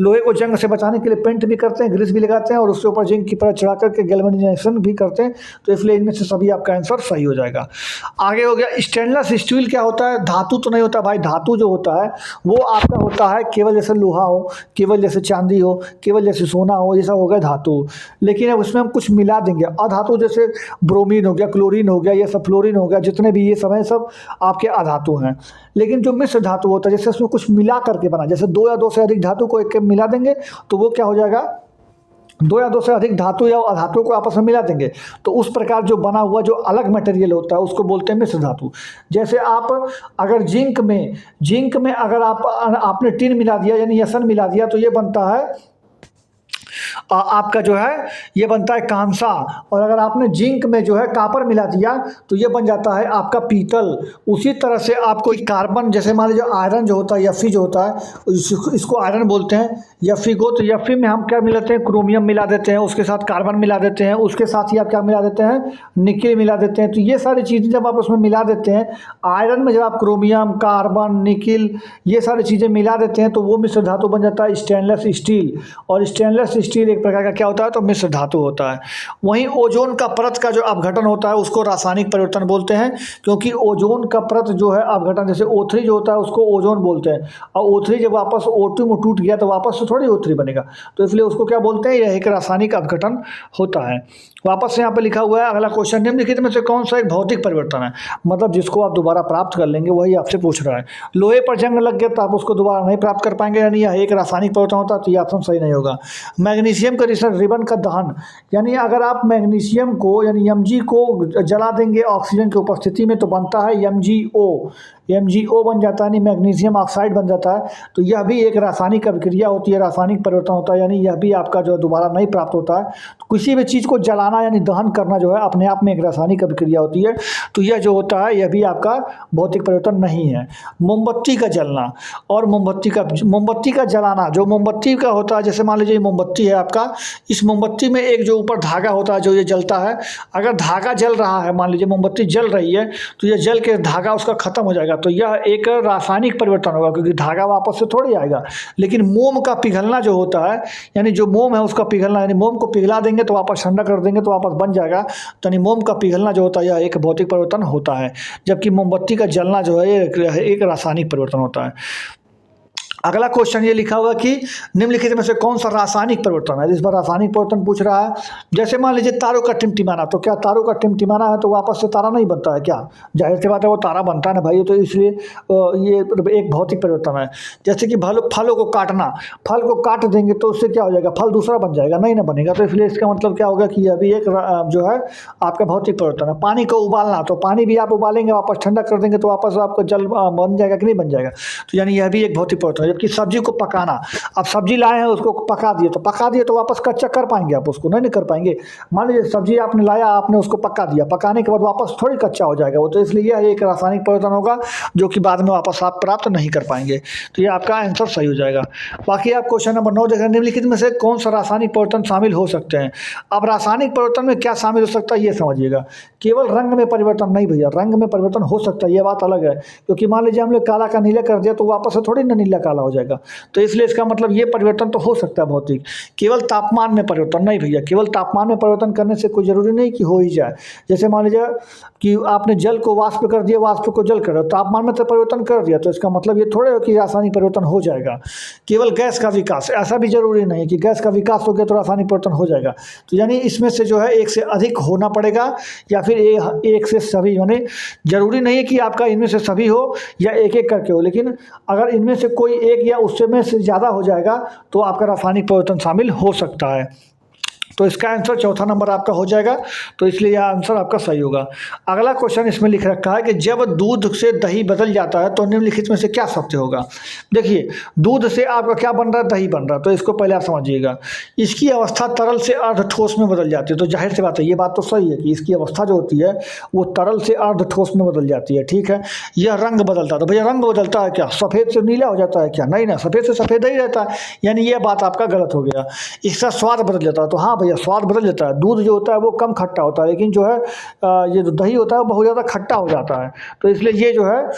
A: लोहे को जंग से बचाने के लिए पेंट भी करते हैं, ग्रीस भी लगाते हैं और उसके ऊपर जिंक की परत चढ़ा करके गैल्वेनाइजेशन भी करते हैं, तो इसलिए इनमें से सभी आपका आंसर सही हो जाएगा। आगे हो गया स्टेनलेस स्टील। क्या होता है, धातु तो नहीं होता भाई, धातु जो होता है वो आपका होता है केवल जैसे लोहा हो, केवल जैसे चांदी हो, केवल जैसे सोना हो, ये सब हो गया धातु। लेकिन अब उसमें हम कुछ मिला देंगे, अधातु जैसे ब्रोमीन हो गया, क्लोरीन हो गया, ये सब फ्लोरीन हो गया, जितने भी ये सब हैं सब आपके अधातु हैं। लेकिन जो मिश्र धातु होता है जैसे उसमें कुछ मिला करके बना, जैसे दो या दो से अधिक धातु को एक मिला देंगे तो वो क्या हो जाएगा, दो या दो से अधिक धातु या अधातु को आपस में मिला देंगे तो उस प्रकार जो बना हुआ जो अलग मटेरियल होता है उसको बोलते हैं मिश्र धातु। जैसे आप अगर जिंक में अगर आपने टिन मिला दिया यानी यसन मिला दिया तो ये बनता है आपका जो है ये बनता है कांसा। और अगर आपने जिंक में जो है कापर मिला दिया तो ये बन जाता है आपका पीतल। उसी तरह से आपको कार्बन, जैसे मान लीजिए आयरन जो होता है, Fe जो होता है इसको आयरन बोलते हैं, Fe को। तो Fe में हम क्या मिलाते हैं, क्रोमियम मिला देते हैं, उसके साथ कार्बन मिला देते हैं, उसके साथ ही आप क्या मिला देते हैं, निकेल मिला देते हैं। तो ये सारी चीज़ें जब आप उसमें मिला देते हैं, आयरन में जब आप क्रोमियम, कार्बन, निकिल ये सारी चीज़ें मिला देते हैं तो वो मिश्र धातु बन जाता है स्टेनलेस स्टील। और स्टेनलेस स्टील एक प्रकार का क्या होता है, तो मिश्र धातु होता है। वहीं ओजोन का परत का जो अपघटन होता है उसको रासायनिक परिवर्तन बोलते हैं, क्योंकि ओजोन का परत जो है अपघटन, जैसे O3 जो होता है उसको ओजोन बोलते हैं, और O3 जब वापस O2 में टूट गया तो वापस से थोड़ी O3 बनेगा, तो इसलिए उसको क्या बोलते हैं, यह एक रासायनिक अपघटन होता है। वापस से यहाँ पे लिखा हुआ है अगला क्वेश्चन, निम्नलिखित में से कौन सा एक भौतिक परिवर्तन है, मतलब जिसको आप दोबारा प्राप्त कर लेंगे वही आपसे पूछ रहा है। लोहे पर जंग लग गया तो आप उसको दोबारा नहीं प्राप्त कर पाएंगे, यानी यह एक रासायनिक परिवर्तन होता है, तो ये ऑप्शन सही नहीं होगा। मैग्नीशियम का रिबन का दहन, यानी अगर आप मैग्नीशियम को यानी Mg को जला देंगे ऑक्सीजन की उपस्थिति में तो बनता है MgO बन जाता है, यानी मैग्नीशियम ऑक्साइड बन जाता है। तो यह भी एक रासायनिक अभिक्रिया होती है, रासायनिक परिवर्तन होता है, यानी यह भी आपका जो दोबारा नहीं प्राप्त होता है। तो किसी भी चीज़ को जलाना यानी दहन करना जो है अपने आप में एक रासायनिक अभिक्रिया होती है, तो यह जो होता है यह भी आपका भौतिक परिवर्तन नहीं है। मोमबत्ती का जलना और मोमबत्ती का जलाना, जो मोमबत्ती का होता है, जैसे मान लीजिए मोमबत्ती है आपका, इस मोमबत्ती में एक जो ऊपर धागा होता है जो ये जलता है, अगर धागा जल रहा है, मान लीजिए मोमबत्ती जल रही है तो ये जल के धागा उसका खत्म हो जाएगा, तो यह एक रासायनिक परिवर्तन होगा, क्योंकि धागा वापस से थोड़ी आएगा। लेकिन मोम का पिघलना जो होता है, यानी जो मोम है उसका पिघलना, यानी मोम को पिघला देंगे तो वापस ठंडा कर देंगे तो वापस बन जाएगा, तो यानी मोम का पिघलना जो होता है यह एक भौतिक परिवर्तन होता है, जबकि मोमबत्ती का जलना जो है एक रासायनिक परिवर्तन होता है। अगला क्वेश्चन ये लिखा हुआ कि निम्नलिखित में से कौन सा रासायनिक परिवर्तन है, इस बार रासायनिक परिवर्तन पूछ रहा है। जैसे मान लीजिए तारों का टिमटिमाना, तो क्या तारों का टिमटिमाना है तो वापस से तारा नहीं बनता है क्या, जाहिर सी बात है वो तारा बनता है ना भाई, तो इसलिए ये एक भौतिक परिवर्तन है। जैसे कि फलों को काटना, फल को काट देंगे तो उससे क्या हो जाएगा, फल दूसरा बन जाएगा, नहीं ना बनेगा, तो इसलिए इसका मतलब क्या होगा कि यह भी एक जो है आपका भौतिक परिवर्तन है। पानी को उबालना, तो पानी भी आप उबालेंगे वापस ठंडा कर देंगे तो वापस आपका जल बन जाएगा कि नहीं बन जाएगा, तो यानी यह भी एक भौतिक परिवर्तन है। जबकि सब्जी को पकाना, अब सब्जी लाए हैं उसको पका दिए तो वापस कच्चा कर पाएंगे आप उसको, नहीं कर पाएंगे। मान लीजिए सब्जी आपने लाया, आपने उसको पका दिया, पकाने के बाद वापस थोड़ी कच्चा हो जाएगा वो, तो इसलिए यह एक रासायनिक परिवर्तन होगा जो कि बाद में वापस आप प्राप्त नहीं कर पाएंगे, तो ये आपका आंसर सही हो जाएगा। बाकी आप क्वेश्चन नंबर 9 देखें, निम्नलिखित में से कौन सा रासायनिक परिवर्तन शामिल हो सकते हैं। अब रासायनिक परिवर्तन में क्या शामिल हो सकता है ये समझिएगा, केवल रंग में परिवर्तन नहीं भैया, रंग में परिवर्तन हो सकता है, ये बात अलग है, क्योंकि मान लीजिए हमने काला का नीला कर दिया तो वापस से थोड़ी ना नीला काला हो जाएगा, तो इसलिए इसका मतलब ये परिवर्तन तो हो सकता है भौतिक। केवल तापमान में परिवर्तन नहीं भैया, केवल तापमान में परिवर्तन करने से कोई जरूरी नहीं कि हो ही जाए। जैसे मान लीजिए कि आपने जल को वाष्प कर दिया, वाष्प को जल कर दिया, तापमान में तो परिवर्तन कर दिया, तो इसका मतलब ये थोड़े हो कि रासायनिक परिवर्तन हो जाएगा। केवल गैस का विकास, ऐसा भी जरूरी नहीं कि गैस का विकास हो गया तो रासायनिक परिवर्तन हो जाएगा, तो यानी इसमें से जो है एक से अधिक होना पड़ेगा या फिर एक से सभी, यानी जरूरी नहीं है कि आपका इनमें से सभी हो या एक एक करके हो, लेकिन अगर इनमें से कोई एक या उससे में से ज़्यादा हो जाएगा तो आपका रासायनिक परिवर्तन शामिल हो सकता है। तो इसका आंसर चौथा नंबर आपका हो जाएगा, तो इसलिए यह आंसर आपका सही होगा। अगला क्वेश्चन इसमें लिख रखा है कि जब दूध से दही बदल जाता है तो निम्नलिखित में से क्या सत्य होगा। देखिए, दूध से आपका क्या बन रहा है, दही बन रहा है, तो इसको पहले आप समझिएगा। इसकी अवस्था तरल से अर्ध ठोस में बदल जाती है, तो जाहिर सी बात है, ये बात तो सही है कि इसकी अवस्था जो होती है वो तरल से अर्ध ठोस में बदल जाती है। ठीक है, यह रंग बदलता है, तो भैया रंग बदलता है क्या, सफ़ेद से नीला हो जाता है क्या, नहीं ना, सफ़ेद से सफ़ेद ही रहता है, यानी ये बात आपका गलत हो गया। इसका स्वाद बदल जाता है, तो हाँ भैया स्वाद बदल जाता है। दूध जो होता है वो कम खट्टा होता है, लेकिन जो है ये जो दही होता है वो बहुत ज़्यादा खट्टा हो जाता है, तो इसलिए ये जो है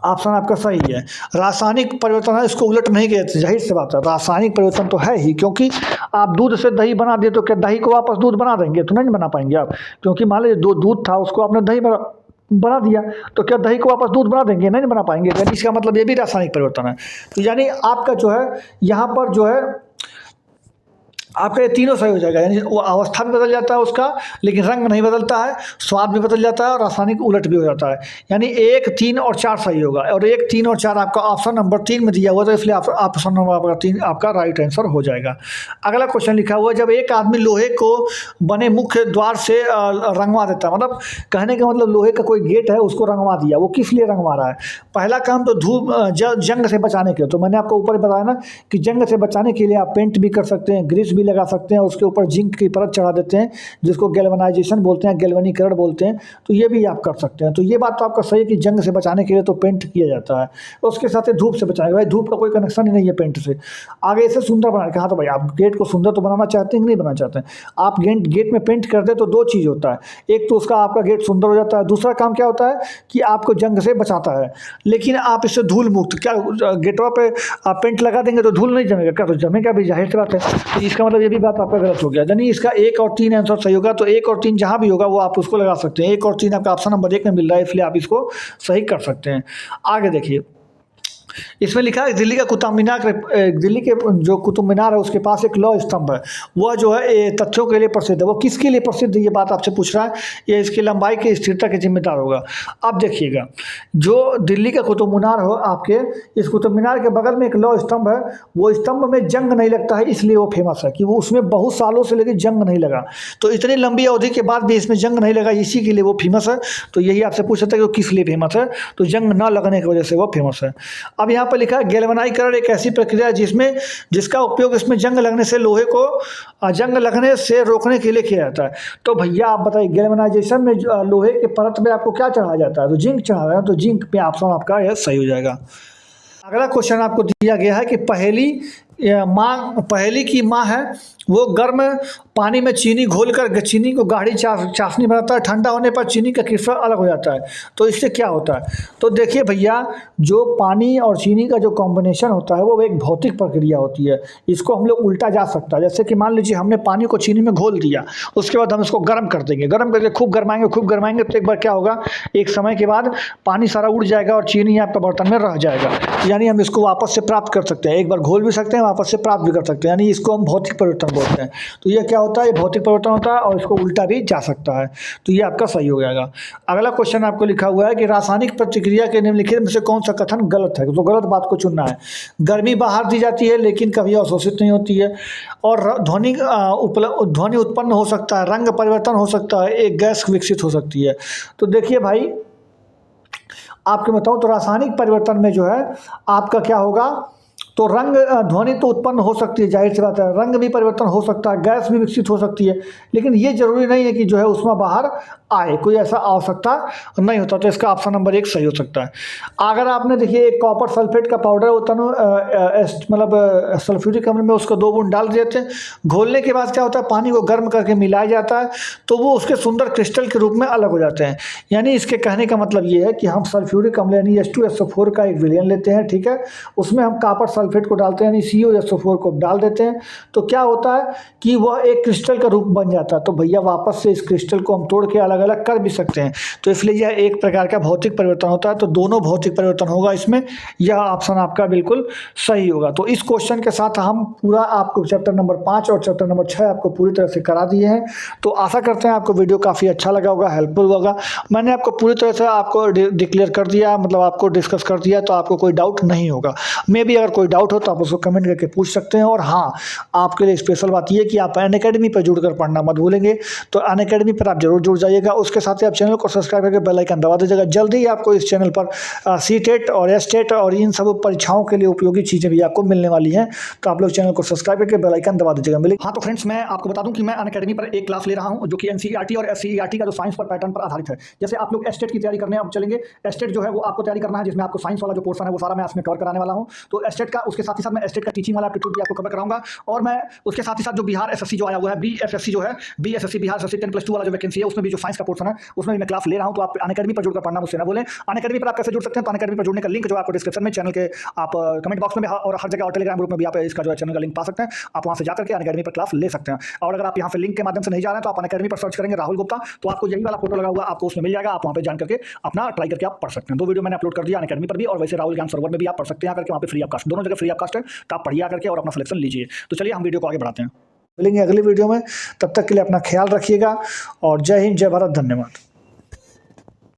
A: ऑप्शन आपका सही है। रासायनिक परिवर्तन है, इसको उलट नहीं कहते, जाहिर सी बात है रासायनिक परिवर्तन तो है ही, क्योंकि आप दूध से दही बना दिए तो क्या दही को वापस दूध बना देंगे, तो नहीं बना पाएंगे आप, क्योंकि मान लीजिए दूध था उसको आपने दही बना दिया, तो क्या दही को वापस दूध बना देंगे, नहीं बना पाएंगे, यानी इसका मतलब ये भी रासायनिक परिवर्तन है। तो यानी आपका जो है यहाँ पर जो है आपका ये तीनों सही हो जाएगा, यानी वो अवस्था भी बदल जाता है उसका, लेकिन रंग नहीं बदलता है, स्वाद भी बदल जाता है और रासायनिक उलट भी हो जाता है, यानी 1, 3 और 4 सही होगा। और 1, 3 और 4 आपका ऑप्शन नंबर 3 में दिया हुआ, तो इसलिए ऑप्शन नंबर आपका 3 आपका राइट आंसर हो जाएगा। अगला क्वेश्चन लिखा हुआ है, जब एक आदमी लोहे को बने मुख्य द्वार से रंगवा देता है, मतलब कहने का मतलब लोहे का कोई गेट है उसको रंगवा दिया, वो किस लिए रंगवा रहा है। पहला काम तो धूप जंग से बचाने के, तो मैंने आपको ऊपर बताया ना कि जंग से बचाने के लिए आप पेंट भी कर सकते हैं, ग्रीस लगा सकते हैं, उसके ऊपर जिंक की परत चढ़ा देते हैं जिसको गैल्वेनाइजेशन बोलते हैं, गैल्वेनीकरण बोलते हैं, तो ये भी आप कर सकते हैं। तो ये बात तो आपका सही है कि जंग से बचाने के लिए तो पेंट किया जाता है, उसके साथ ही धूप से बचाएगा, भाई धूप का कोई कनेक्शन ही नहीं है पेंट से। आगे इसे सुंदर बनाने का, हाँ तो भाई आप गेट को सुंदर तो बनाना चाहते हैं कि नहीं बनाना चाहते हैं, आप गेट में पेंट कर दे तो दो चीज़ होता है, एक तो उसका आपका गेट सुंदर हो जाता है, दूसरा काम क्या होता है कि आपको जंग से बचाता है। लेकिन आप इससे धूल मुक्त, क्या गेटवा पे आप पेंट लगा देंगे तो धूल नहीं जमेगा क्या, तो जमेगा भी, जाहिर सी बात है। तो इसका मतलब ये भी बात आपका गलत हो गया, यानी इसका 1 और 3 आंसर सही होगा। तो 1 और 3 जहां भी होगा वो आप उसको लगा सकते हैं, 1 और 3 आपका ऑप्शन नंबर 1 में मिल रहा है, इसलिए आप इसको सही कर सकते हैं। आगे देखिए, इसमें लिखा है दिल्ली का कुतुब मीनार, दिल्ली के जो कुतुब मीनार है उसके पास एक लौह स्तंभ है, वह जो है तथ्यों के लिए प्रसिद्ध है, वो किसके लिए प्रसिद्ध है ये बात आपसे पूछ रहा है, ये इसकी लंबाई की स्थिरता के जिम्मेदार होगा। अब देखिएगा, जो दिल्ली का कुतुब मीनार हो आपके, इस कुतुब मीनार के बगल में एक लौह स्तंभ है, वो स्तंभ में जंग नहीं लगता है, इसलिए वो फेमस है कि वो उसमें बहुत सालों से लेकर जंग नहीं लगा, तो इतनी लंबी अवधि के बाद भी इसमें जंग नहीं लगा, इसी के लिए वो फेमस है। तो यही आपसे पूछ सकते हैं कि वो किस लिए फेमस है, तो जंग न लगने की वजह से वो फेमस है। अब यहाँ पर लिखा है गैल्वेनाइकरण एक ऐसी प्रक्रिया है जिसका उपयोग इसमें जंग लगने से लोहे को जंग लगने से रोकने के लिए किया जाता है। तो भैया आप बताइए, गैल्वेनाइजेशन में लोहे के परत में आपको क्या चढ़ाया जाता है, तो जिंक चढ़ा रहा है, तो जिंक पे ऑप्शन आपका यह सही हो जाएगा। अगला क्वेश्चन आपको दिया गया है कि पहेली की माँ है, वो गर्म पानी में चीनी घोलकर चीनी को गाढ़ी चाशनी बनाता है, ठंडा होने पर चीनी का क्रिस्टल अलग हो जाता है, तो इससे क्या होता है। तो देखिए भैया, जो पानी और चीनी का जो कॉम्बिनेशन होता है वो एक भौतिक प्रक्रिया होती है, इसको हम लोग उल्टा जा सकता है। जैसे कि मान लीजिए हमने पानी को चीनी में घोल दिया, उसके बाद हम इसको गर्म कर देंगे, गर्म करके खूब गर्माएंगे तो एक बार क्या होगा, एक समय के बाद पानी सारा उड़ जाएगा और चीनी आपका बर्तन में रह जाएगा, यानी हम इसको वापस से प्राप्त कर सकते हैं, एक बार घोल भी सकते हैं वापस से प्राप्त भी कर सकते हैं, यानी इसको हम भौतिक परिवर्तन बोलते हैं। तो ये क्या होता है, ये भौतिक परिवर्तन होता है और इसको उल्टा भी जा सकता है, तो ये आपका सही हो जाएगा। अगला क्वेश्चन आपको लिखा हुआ है कि रासायनिक प्रतिक्रिया के निम्नलिखित में से कौन सा कथन गलत है, तो गलत बात को चुनना है। गर्मी बाहर दी जाती है लेकिन कभी अवशोषित नहीं होती है, और ध्वनि उत्पन्न हो सकता है, रंग परिवर्तन हो सकता है, एक गैस विकसित हो सकती है। तो देखिए भाई, आपके बताऊं तो रासायनिक परिवर्तन में जो है आपका क्या होगा, तो रंग ध्वनि तो उत्पन्न हो सकती है, जाहिर सी बात है, रंग भी परिवर्तन हो सकता है, गैस भी विकसित हो सकती है, लेकिन ये जरूरी नहीं है कि जो है उसमें बाहर आए, कोई ऐसा आवश्यकता नहीं होता। तो इसका ऑप्शन नंबर 1 सही हो सकता है। अगर आपने देखिए एक कॉपर सल्फेट का पाउडर होता है, मतलब सल्फ्यूरिक अम्ल में उसको 2 बूंद डाल देते हैं, घोलने के बाद क्या होता है, पानी को गर्म करके मिलाया जाता है, तो वो उसके सुंदर क्रिस्टल के रूप में अलग हो जाते हैं। यानी इसके कहने का मतलब ये है कि हम सल्फ्यूरिक अम्ल यानी H2SO4 का एक विलयन लेते हैं, ठीक है, उसमें हम कॉपर सल्फेट को डालते हैं, यानी CuSO4 को डाल देते हैं, तो क्या होता है कि वह एक क्रिस्टल का रूप बन जाता है। तो भैया वापस से इस क्रिस्टल को हम तोड़ के अलग अलग कर भी सकते हैं, तो इसलिए यह एक प्रकार का भौतिक परिवर्तन होता है। तो दोनों भौतिक परिवर्तन होगा इसमें, यह ऑप्शन आपका बिल्कुल सही होगा। तो इस क्वेश्चन के साथ हम पूरा आपको चैप्टर नंबर 5 और चैप्टर नंबर 6 आपको पूरी तरह से करा दिए हैं। तो आशा करते हैं आपको वीडियो काफ़ी अच्छा लगा होगा, हेल्पफुल होगा। मैंने आपको पूरी तरह से आपको डिक्लेयर कर दिया, मतलब आपको डिस्कस कर दिया, तो आपको कोई डाउट नहीं होगा। मे भी अगर कोई डाउट हो तो आप उसको कमेंट करके पूछ सकते हैं। और हाँ, आपके लिए स्पेशल बात ये कि आप अनअकैडमी पर जुड़कर पढ़ना मत भूलेंगे, तो अनअकैडमी पर आप जरूर जुड़ जाइएगा। उसके साथ ही आप चैनल को सब्सक्राइब करके बेल आइकन दबा दीजिएगा। जल्दी ही आपको इस चैनल पर सीटेट और एस्टेट और इन सब परीक्षाओं के लिए उपयोगी चीज़ें भी आपको मिलने वाली हैं, तो आप लोग चैनल को सब्सक्राइब करके बेल आइकन दबा दीजिएगा। मिले हाँ, तो फ्रेंड्स मैं आपको बता दूं कि मैं अनअकैडमी पर एक क्लास ले रहा हूं जो कि एनसीईआरटी और एससीईआरटी का जो साइंस पर पैटर्न पर आधारित है। जैसे आप लोग एस्टेट की तैयारी करने अब चलेंगे, एस्टेट जो है वो आपको तैयारी करना है, जिसमें आपको साइंस वाला जो पोर्शन है वो सारा मैं इसमें कवर कराने वाला हूं। तो एस्टेट का, उसके साथ ही साथ मैं एस्टेट का टीचिंग वाला एप्टीट्यूड भी आपको कवर कराऊंगा। और मैं उसके साथ ही साथ जो बिहार एसएससी जो आया हुआ है, बीएसएससी जो है, बीएसएससी बिहार एसएससी 10+2 वाला जो वैकेंसी है, उसमें भी जो साइंस का पोर्शन है उसमें भी मैं क्लास ले रहा हूं। तो आप अनअकैडमी पर जुड़कर पढ़ना मुझसे ना बोलें। अनअकैडमी पर आप कैसे जुड़ सकते हैं? तो अनअकैडमी पर जुड़ने का लिंक जो आपको डिस्क्रिप्शन में, चैनल के आप कमेंट बॉक्स में और हर जगह और टेलीग्राम ग्रुप में भी आप इसका जो है चैनल का लिंक पा सकते हैं। आप वहां से जाकर के अनअकैडमी पर क्लास ले सकते हैं। और अगर आप यहाँ पे लिंक के माध्यम से नहीं जा रहे हैं तो आप अनअकैडमी पर सर्च करेंगे राहुल गुप्ता, तो आपको यही वाला फोटो लगा हुआ आपको उसमें मिल जाएगा। आप वहाँ पे जान करके अपना ट्राई करके आप पढ़ सकते हैं। 2 वीडियो मैंने अपलोड कर दिया अनअकैडमी पर भी, और वैसे राहुल ज्ञान सरोवर में भी आप पढ़ सकते हैं आकर के। वहाँ पे फ्री ऑफ कास्ट, दोनों जगह फ्री ऑफ कास्ट है, तो आप पढ़िए आकर के और अपना सिलेक्शन लीजिए। तो चलिए हम वीडियो को आगे बढ़ाते हैं। मिलेंगे अगली वीडियो में, तब तक के लिए अपना ख्याल रखिएगा और जय हिंद, जय भारत, धन्यवाद।